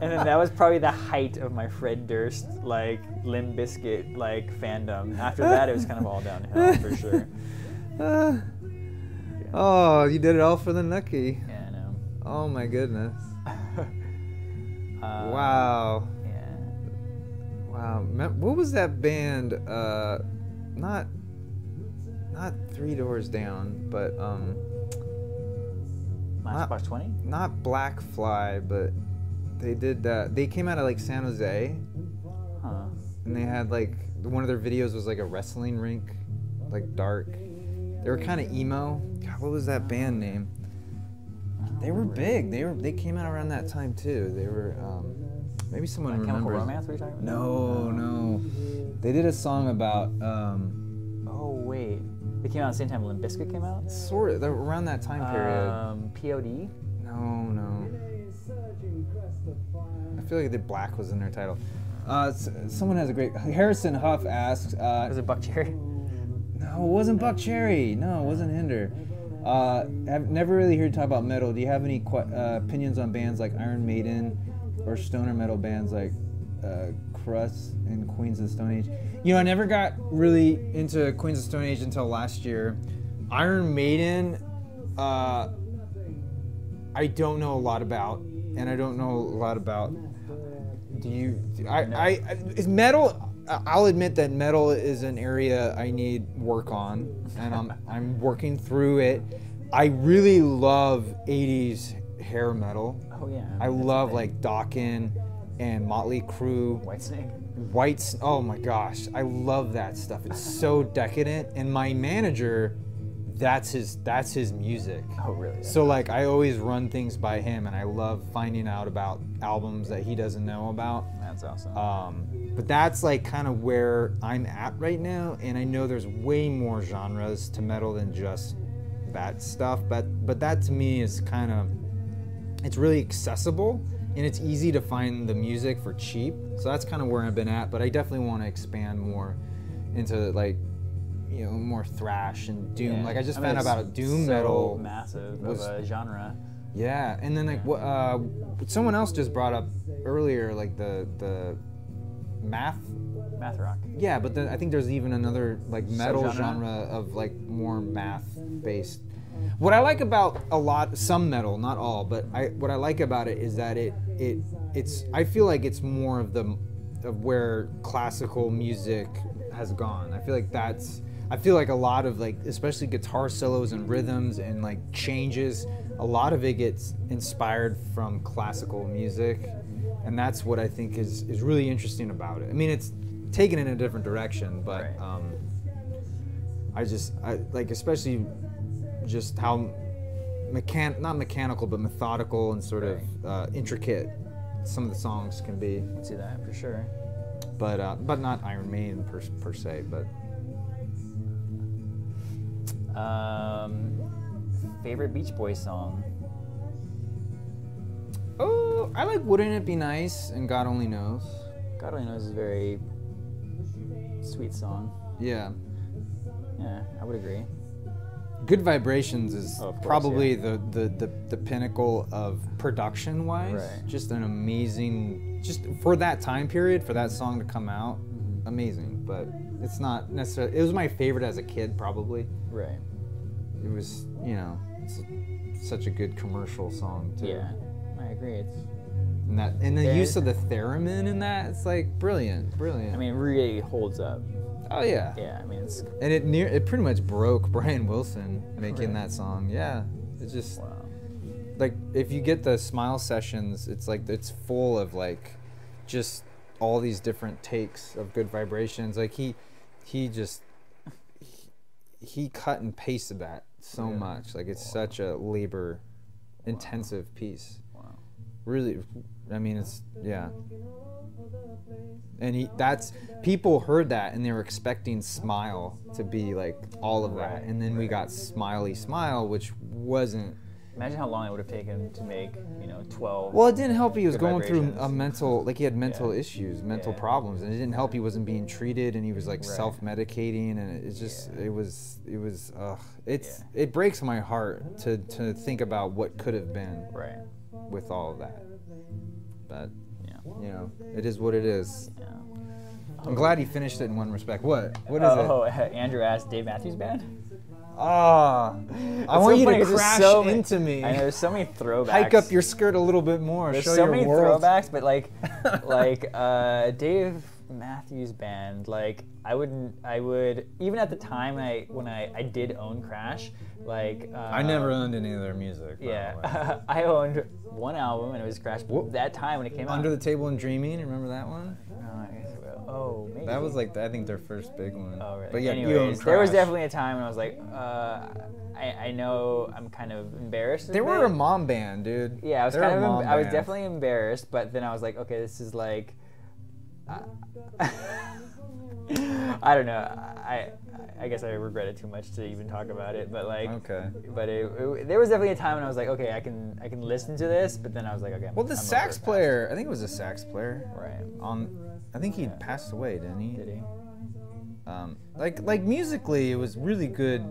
And then that was probably the height of my Fred Durst, like Limp Bizkit, like fandom. After that, it was kind of all downhill for sure. Oh, you did it all for the nookie. Yeah, I know. Oh my goodness. Wow. Yeah. Wow. What was that band? Not Three Doors Down, but Matchbox 20? not Black Fly, but they did that. They came out of like San Jose, Huh. and they had like one of their videos was like a wrestling rink, like dark. They were kind of emo. God, what was that band name? They were big. They came out around that time too. They were maybe someone Like Chemical remembers. Romance, what are you talking about? No. They did a song about Oh, wait. They came out at the same time Limp Bizkit came out? sort of around that time period. POD? No. I feel like the black was in their title. Someone has a great. Harrison Huff asks. Was it Buck Cherry? No, it wasn't Buck Cherry. No, it wasn't Hinder. I've never really heard talk about metal. Do you have any opinions on bands like Iron Maiden or stoner metal bands like Crust and Queens of the Stone Age? You know, I never got really into Queens of the Stone Age until last year. Iron Maiden, I don't know a lot about, and I don't know a lot about. Is metal? I'll admit that metal is an area I need work on, and I'm working through it. I really love 80s hair metal. Oh, yeah. I that's love the thing. like Dokken and Motley Crue. Whitesnake. Oh my gosh, I love that stuff. It's so decadent, and my manager, that's his music. Oh, really? So like I always run things by him, and I love finding out about albums that he doesn't know about. That's awesome. But that's like kind of where I'm at right now, and I know there's way more genres to metal than just that stuff. But that to me is kind of, it's really accessible, and it's easy to find the music for cheap. So that's kind of where I've been at. But I definitely want to expand more into like, you know, more thrash and doom. Yeah. Like I just I mean, found out about it's doom so metal. massive was- of a genre. Yeah, and then like what someone else just brought up earlier, like the math. Math rock. Yeah, but then I think there's even another like metal Subgenre? genre of like more math based. What I like about some metal, not all, but what I like about it is that it's I feel like it's more of where classical music has gone. I feel like a lot of like, especially guitar solos and rhythms and like changes, a lot of it gets inspired from classical music, and that's what I think is really interesting about it. I mean, it's taken in a different direction, but Right. I like especially just how not mechanical but methodical and sort of intricate some of the songs can be. I can see that for sure. But not Iron Maiden per se. But Favorite Beach Boys song? oh, I like "Wouldn't It Be Nice" and "God Only Knows." God Only Knows is a very sweet song. Yeah. Yeah, I would agree. Good Vibrations is Oh, of course, probably yeah. the pinnacle of production wise. Right. Just an amazing, just for that time period, for that song to come out, amazing. But it's not necessarily. It was my favorite as a kid, probably. Right. It was, it's such a good commercial song too. Yeah, I agree. It's. And the use of the theremin in that, it's like brilliant. I mean, it really holds up. Oh yeah. Yeah, I mean, it's. And it pretty much broke Brian Wilson making Really? that song. Yeah. It's just. Wow. Like if you get the Smile sessions, it's like it's full of like just all these different takes of Good Vibrations. Like he cut and pasted that so much. Like it's such a labor intensive piece. Wow. Really, I mean it's and people heard that and they were expecting Smile to be like all of that, Right, and then we got Smiley Smile, which wasn't. Imagine how long it would have taken to make, 12. Well, it didn't help he was Good going through Vibrations. a mental, like he had mental Yeah. issues, mental Yeah. problems, and it didn't help he wasn't being treated, and he was like Right. self-medicating, and it's just, Yeah. it was, Yeah. it breaks my heart to think about what could have been Right. with all of that. But, Yeah. it is what it is. Yeah. I'm glad he finished it in one respect. What is it? Oh, Andrew asked Dave Matthews Band. Ah, I It's want so you funny to 'cause there's crash so many- into me. I know there's so many throwbacks. Hike up your skirt a little bit more. There's Show so your many world. throwbacks, but like Dave Matthews Band, like I would even at the time when I did own Crash, like I never owned any of their music. by the way. yeah, I owned one album and it was Crash. Whoa. That time when it came out. Under the Table and Dreaming, remember that one? I guess it will. Oh, maybe. That was like I think their first big one. Oh, really? But yeah, you own Anyways, there was Crash. definitely a time when I was like, I know I'm kind of embarrassed. They were a mom band, dude. Yeah, I was They're kind a of. mom I was band. definitely embarrassed, but then I was like, okay, this is like. I don't know. I guess I regret it too much to even talk about it, but like. Okay. But there was definitely a time when I was like, okay, I can listen to this, but then I was like, okay. Well, the I'm sax over it player, I think it was a sax player. Right. I think he passed away, didn't he? fast. Did he? Like musically, it was really good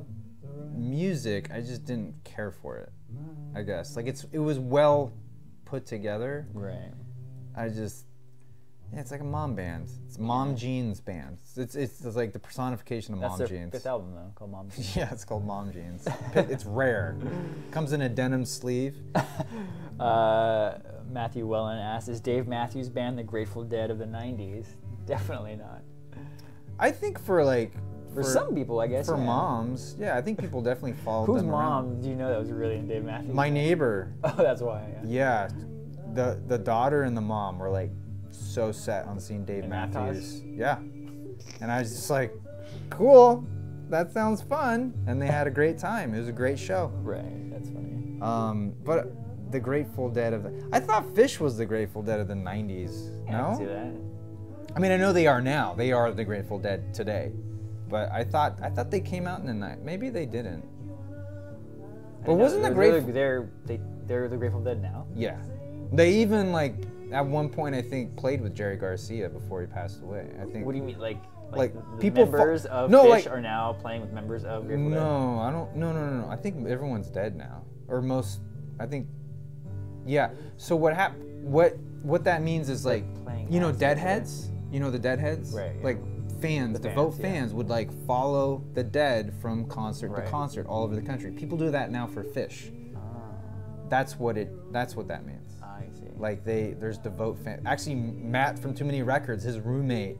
music. I just didn't care for it. I guess like it was well put together. Right. It's like a mom band. It's Mom Jeans band. It's like the personification of That's Mom their Jeans. fifth album though, called Mom Jeans. Yeah, it's called Mom Jeans. It's rare. Comes in a denim sleeve. Matthew Wellen asks, is Dave Matthews Band the Grateful Dead of the 90s? Definitely not. I think for some people, I guess. for yeah. moms, yeah, I think people definitely followed Whose them mom around. do you know that was really into Dave Matthews? My neighbor. Oh, that's why. Yeah. Yeah, the daughter and the mom were like so set on seeing Dave And Matthews. Yeah, and I was just like, cool, that sounds fun, and they had a great time. It was a great show. Right. That's funny. But the Grateful Dead I thought Fish was the Grateful Dead of the '90s. Yeah, I can see No, that. I mean I know they are now. They are the Grateful Dead today, but I thought they came out in the night. Maybe they didn't. But wasn't the Grateful? They're the Grateful Dead now. Yeah, they even like at one point I think played with Jerry Garcia before he passed away. I think. What do you mean, like the people members of no, Fish like- are now playing with members of Grateful Dead? No, I don't. No. I think everyone's dead now, or most. I think. Yeah. So what What that means is like playing you know as Deadheads. You know the Deadheads. Right, yeah. Like fans, The devout fans, yeah. fans would like follow the Dead from concert Right. to concert all over the country. People do that now for Fish. Ah, That's what that means. I see. Like there's devout fan. Actually, Matt from Too Many Records, his roommate,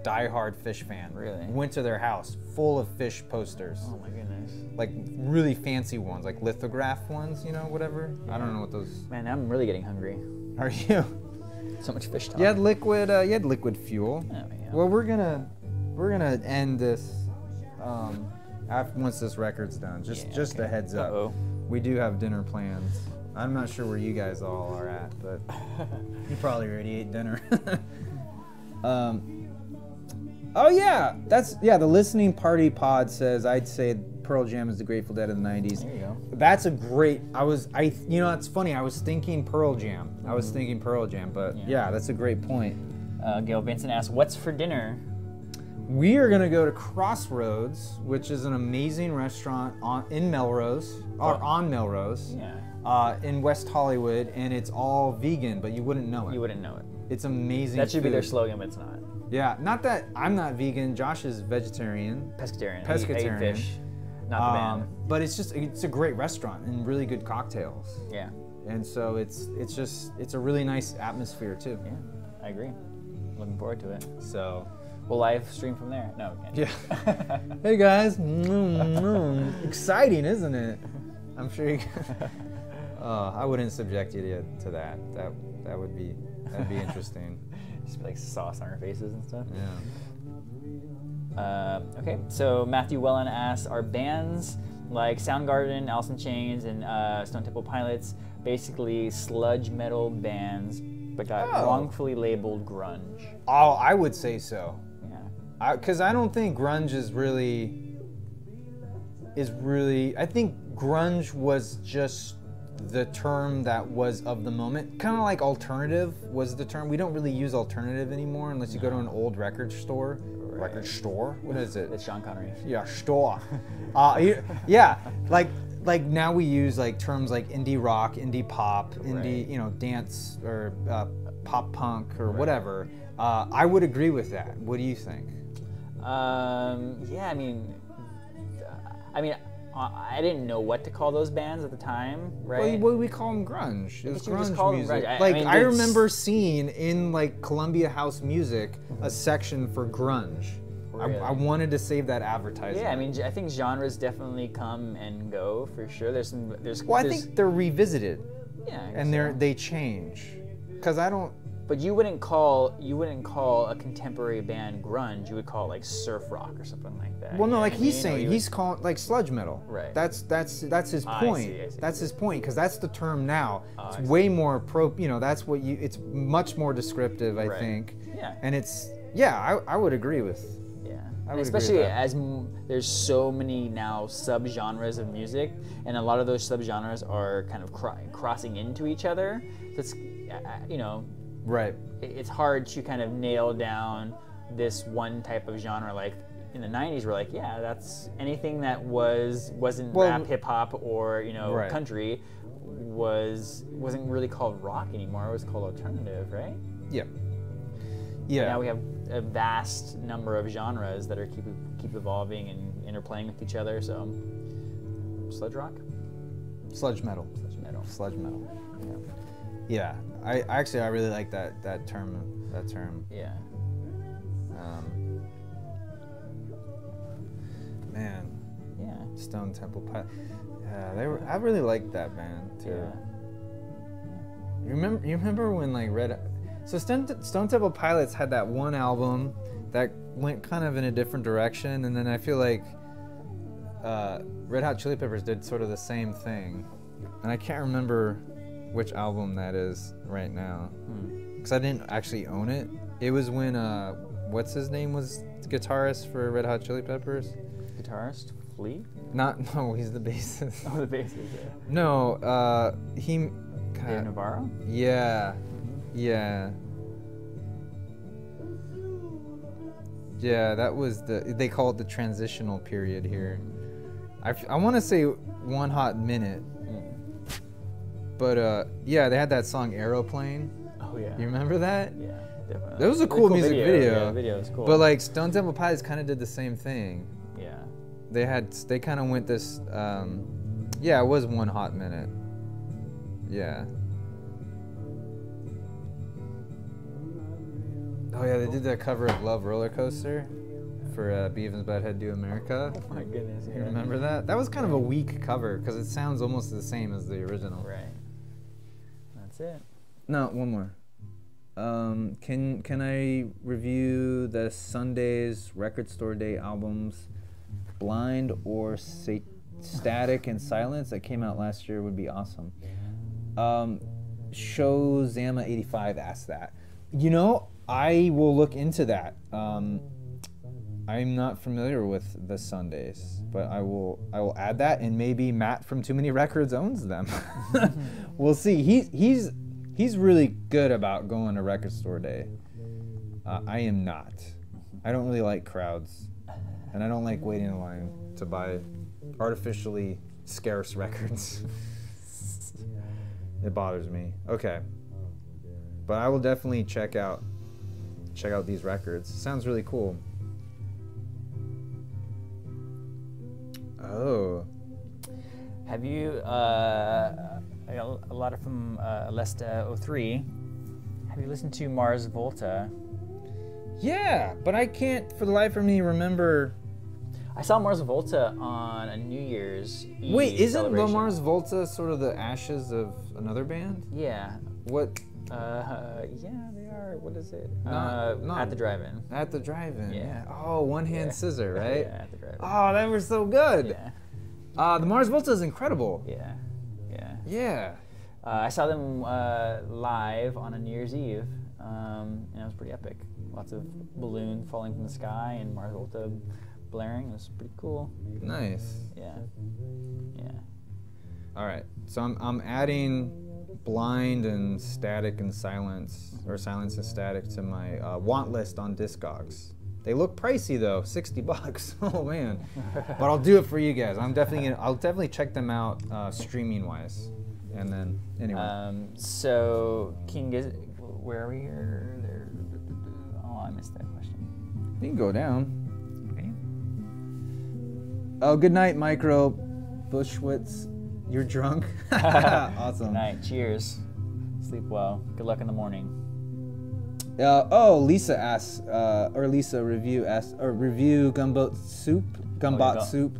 diehard Fish fan. Really? Went to their house full of Fish posters, Oh my goodness. like really fancy ones, like lithograph ones. You know, whatever. I don't know what those Man, I'm really getting hungry. are. You? So much fish talk. You had liquid fuel. Oh, yeah. Well, we're gonna end this after once this record's done. Just a heads up. Uh-oh. We do have dinner plans. I'm not sure where you guys all are at, but you probably already ate dinner. Oh yeah, the listening party pod says I'd say Pearl Jam is the Grateful Dead of the 90s. There you go. That's a great. You know, it's funny. I was thinking Pearl Jam. But yeah, that's a great point. Gail Vincent asks, "What's for dinner?" We are gonna go to Crossroads, which is an amazing restaurant in Melrose, on Melrose, in West Hollywood, and it's all vegan, but you wouldn't know it. You wouldn't know it. It's amazing. That should be their food. slogan, but it's not. Yeah, not that I'm not vegan. Josh is vegetarian. Pescatarian. Pescatarian. I eat fish. Not the band. But it's a great restaurant and really good cocktails. Yeah. And so it's a really nice atmosphere too. Yeah, I agree. Looking forward to it. So we'll live stream from there. No, we can't. yeah. Hey guys. Exciting, isn't it? I'm sure you. I wouldn't subject you to that. That'd be interesting. Just like sauce on our faces and stuff. Yeah. Okay, so Matthew Wellen asks, are bands like Soundgarden, Alice in Chains, and Stone Temple Pilots basically sludge metal bands but got wrongfully labeled grunge? Oh, I would say so. Yeah. Because I don't think grunge is really. I think grunge was just the term that was of the moment. Kind of like alternative was the term. We don't really use alternative anymore unless you go to an old record store. Right. Record store? What is it? It's Sean Connery. Yeah, store. Yeah, like now we use like terms like indie rock, indie pop, indie, dance or pop punk or whatever. I would agree with that. What do you think? Yeah, I mean, I didn't know what to call those bands at the time, right? Well, we call them grunge. It was grunge music. Grunge. I remember seeing in like Columbia House Music a section for grunge. Really? I wanted to save that advertisement. Yeah, I think genres definitely come and go for sure. I think they're revisited. Yeah. And they change. Because I don't. But you wouldn't call a contemporary band grunge. You would call it like surf rock or something like that. Well, no, like he's saying, he's calling like sludge metal. Right. That's his point. I see. That's his point because that's the term now. It's way more that's what it's much more descriptive, I think. Yeah. And I would agree with. Yeah. And especially as there's so many now subgenres of music, and a lot of those subgenres are kind of crossing into each other. So it's Right. It's hard to kind of nail down this one type of genre. Like in the 90s, we're like, yeah, that's anything that wasn't rap, hip hop, or country wasn't really called rock anymore. It was called alternative, right? Yeah. Yeah. And now we have a vast number of genres that are keep evolving and interplaying with each other. So, sludge rock, sludge metal. Yeah. I really like that term. Yeah. Man. Yeah. Stone Temple Pilots. Yeah, I really liked that band too. Yeah. You remember when like Stone Temple Pilots had that one album that went kind of in a different direction, and then I feel like Red Hot Chili Peppers did sort of the same thing, and I can't remember which album that is right now because I didn't actually own it. It was when what's his name was the guitarist for Red Hot Chili Peppers. Guitarist Flea? No, he's the bassist. Oh, the bassist. Yeah. No, he. Dave Navarro? Yeah. Yeah. Yeah, that was they call it the transitional period here. I want to say One Hot Minute. But yeah, they had that song Aeroplane. Oh yeah. You remember that? Yeah, definitely. That was a cool music video. Yeah, the video was cool. But like Stone Temple Pilots kind of did the same thing. Yeah. They kind of went this yeah, it was One Hot Minute. Yeah. Oh yeah, they did that cover of Love Roller Coaster for Beavis and Butthead Do America. Oh my goodness. You remember that? That was kind of a weak cover because it sounds almost the same as the original. Right. That's it. No, one more. Can I review the Sunday's Record Store Day albums, Blind or Static and Silence that came out last year? Would be awesome. Showzama85 asked that. You know, I will look into that. I'm not familiar with the Sundays, but I will add that, and maybe Matt from Too Many Records owns them. We'll see. He's really good about going to record store day. I am not. I don't really like crowds, and I don't like waiting in line to buy artificially scarce records. It bothers me. Okay, but I will definitely check out these records. Sounds really cool. Oh. Have you, a lot of from Lesta03, have you listened to Mars Volta? Yeah, but I can't for the life of me remember. I saw Mars Volta on a New Year's Eve Wait, isn't celebration. Mars Volta sort of the ashes of another band? Yeah. What? Yeah, they are. What is it? Not At the drive-in. At the drive-in. Yeah. Oh, One Hand Scissor, right? Yeah, at the drive-in. Oh, that was so good. Yeah. The Mars Volta is incredible. Yeah. Yeah. Yeah. I saw them live on a New Year's Eve, and it was pretty epic. Lots of balloons falling from the sky and Mars Volta blaring. It was pretty cool. Nice. Yeah. Yeah. All right. So I'm adding Blind and Static and Silence, or Silence and Static, to my want list on Discogs. They look pricey though, $60. Oh man. But I'll do it for you guys. I'll definitely check them out streaming wise. And then anyway. So King is, where are we here? There. Oh, I missed that question. You can go down. Okay. Oh, good night, Micro Bushwitz. You're drunk? Awesome. Good night. Cheers. Sleep well. Good luck in the morning. Lisa asks, or Lisa Review asks, or review Gumbot Soup? Gumbot Soup.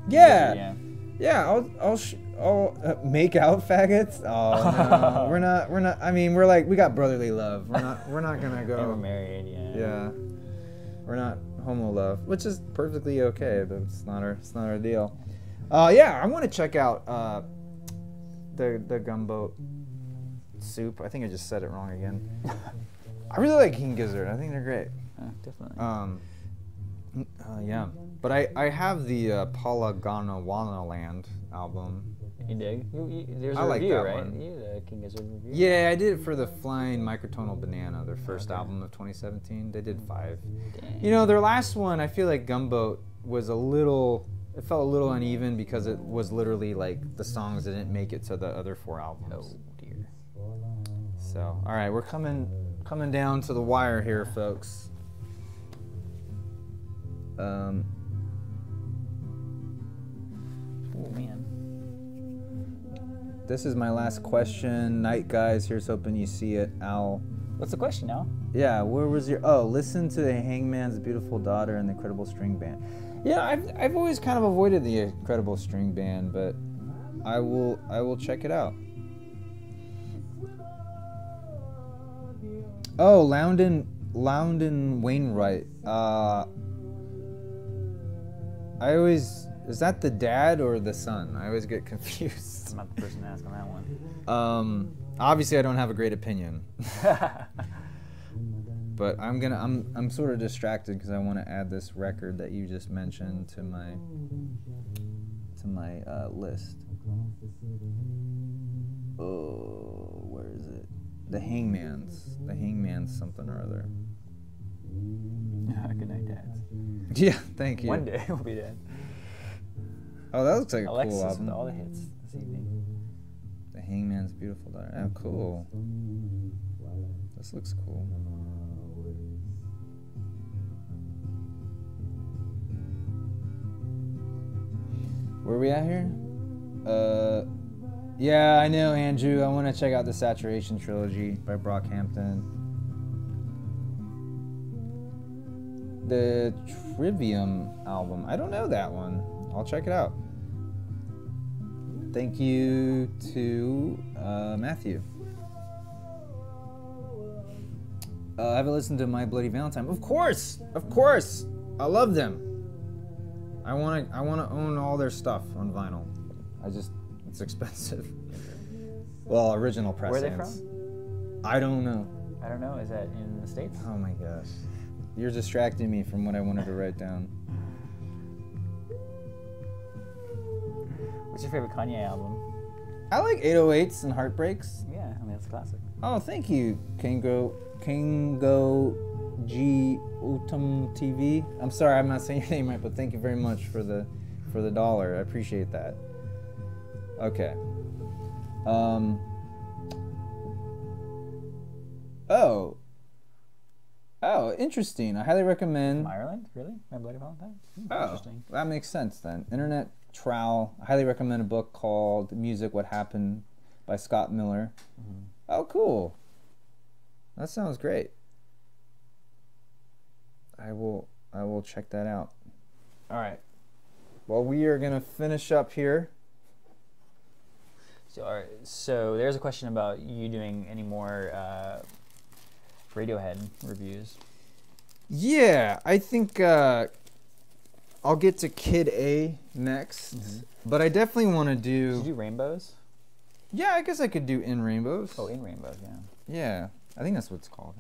Yeah. Yeah, I'll make out faggots. Oh no, we're not. I mean, we got brotherly love. We're not gonna go. And we're married, yeah. Yeah, we're not homo love, which is perfectly okay, but it's not our deal. Yeah, I want to check out the Gumboat Soup. I think I just said it wrong again. I really like King Gizzard. I think they're great. Definitely. Yeah, but I have the Polygona Land album. You dig? There's I a like review, that right? one. You the King Gizzard review? Yeah, I did it for the Flying Microtonal Banana, their first album of 2017. They did 5. Dang. You know, their last one, I feel like Gumboat was it felt a little uneven because it was literally like the songs didn't make it to the other 4 albums. Oh dear. So, all right, we're coming down to the wire here, folks. Oh man. This is my last question. Night, guys. Here's hoping you see it. Al. What's the question now? Yeah, where was your... Oh, listen to Hangman's Beautiful Daughter and the Incredible String Band. Yeah, I've always kind of avoided the Incredible String Band, but I will check it out. Oh, Loudon Wainwright. Is that the dad or the son? I always get confused. I'm not the person to ask on that one. Obviously I don't have a great opinion. But I'm sort of distracted because I want to add this record that you just mentioned to my list. Oh, where is it? The Hangman's something or other. Good night, Dad. Yeah, thank you. One day we'll be dead. Oh, that looks like a Alexis cool album. with all the hits this evening. The Hangman's Beautiful Daughter. Oh, cool. This looks cool. Where are we at here? Yeah, I know, Andrew. I want to check out the Saturation Trilogy by Brockhampton. The Trivium album. I don't know that one. I'll check it out. Thank you to Matthew. Have you listened to My Bloody Valentine? Of course. I love them. I want to own all their stuff on vinyl. It's expensive. Well, original press Where are they hands. from? I don't know. I don't know. Is that in the States? Oh my gosh. You're distracting me from what I wanted to write down. What's your favorite Kanye album? I like 808s and Heartbreaks. Yeah, I mean, that's a classic. Oh, thank you, Kango G Utam TV. I'm sorry, I'm not saying your name right, but thank you very much for the dollar. I appreciate that. Okay. Oh, interesting. I highly recommend. From Ireland? Really? My Bloody Valentine? Oh, Interesting. that makes sense then. Internet Trowel. I highly recommend a book called Music: What Happened by Scott Miller. Mm-hmm. Oh, cool. That sounds great. I will check that out. All right. Well, we are gonna finish up here. So, all right, so there's a question about you doing any more Radiohead reviews. Yeah, I think I'll get to Kid A next, but I definitely want to Did do. you do Rainbows? Yeah, I guess I could do In Rainbows. Oh, In Rainbows, yeah. Yeah, I think that's what it's called.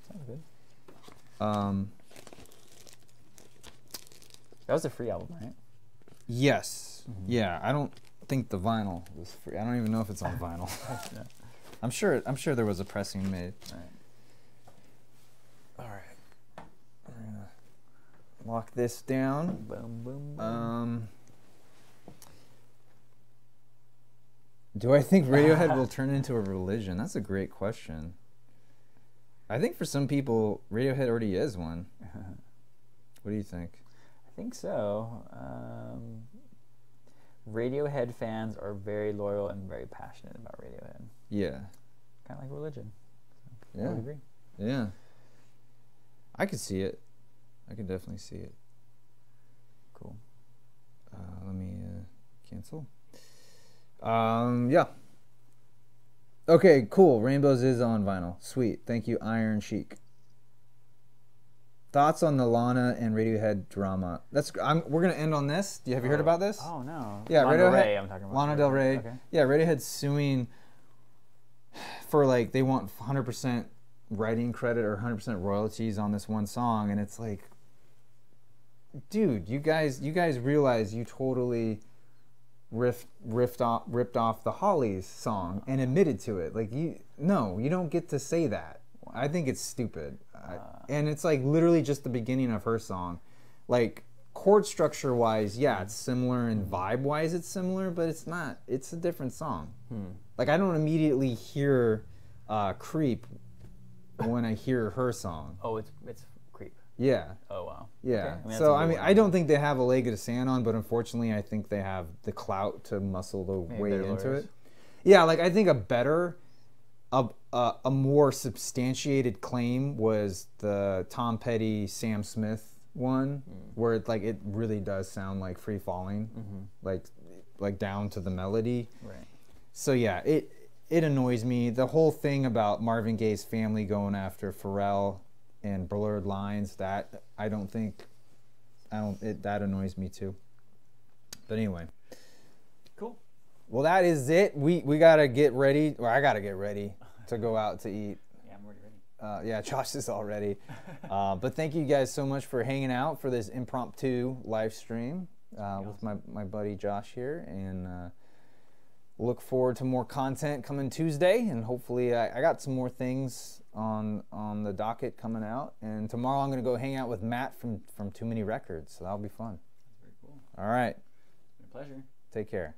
Sounds good. That was a free album, right? Yes. Yeah, I don't think the vinyl was free. I don't even know if it's on vinyl. Yeah. I'm sure there was a pressing made. All right. All right. I'm gonna lock this down. Boom, boom, boom. Do I think Radiohead will turn into a religion? That's a great question. I think for some people, Radiohead already is one. What do you think? I think so. Radiohead fans are very loyal and very passionate about Radiohead. Yeah. Kind of like religion. I Yeah. would agree. Yeah. I could see it. I could definitely see it. Cool. Let me cancel. Yeah. Okay, cool. Rainbows is on vinyl. Sweet. Thank you, Iron Chic. Thoughts on the Lana and Radiohead drama? We're gonna end on this. Have you heard about this? Oh, no. Yeah, Lana Del Radiohead. Rey, I'm talking about. Lana Del Rey. Okay. Yeah, Radiohead's suing for they want 100% writing credit or 100% royalties on this one song, and it's like, dude, you guys realize you totally ripped off the Hollies song and admitted to it. You don't get to say that. I think it's stupid. And it's literally just the beginning of her song. Chord structure wise, yeah, it's similar, and vibe wise it's similar, but it's not. It's a different song. I don't immediately hear Creep when I hear her song. Oh, it's Creep. Yeah. Oh, wow. Yeah. Okay. So I don't think they have a leg to stand on, but unfortunately I think they have the clout to muscle the way into it. Yeah, I think a more substantiated claim was the Tom Petty, Sam Smith one, where it really does sound like Free Falling, like down to the melody. Right. So yeah, it annoys me. The whole thing about Marvin Gaye's family going after Pharrell and Blurred Lines, that that annoys me too. But anyway. Cool. Well, that is it. We gotta get ready, or I gotta get ready to go out to eat. Yeah, I'm already ready. Yeah, Josh is all ready. But thank you guys so much for hanging out for this impromptu live stream with my buddy Josh here, and look forward to more content coming Tuesday, and hopefully I got some more things on the docket coming out. And tomorrow I'm gonna go hang out with Matt from Too Many Records, so that'll be fun. That's very cool. All right. It's been a pleasure. Take care.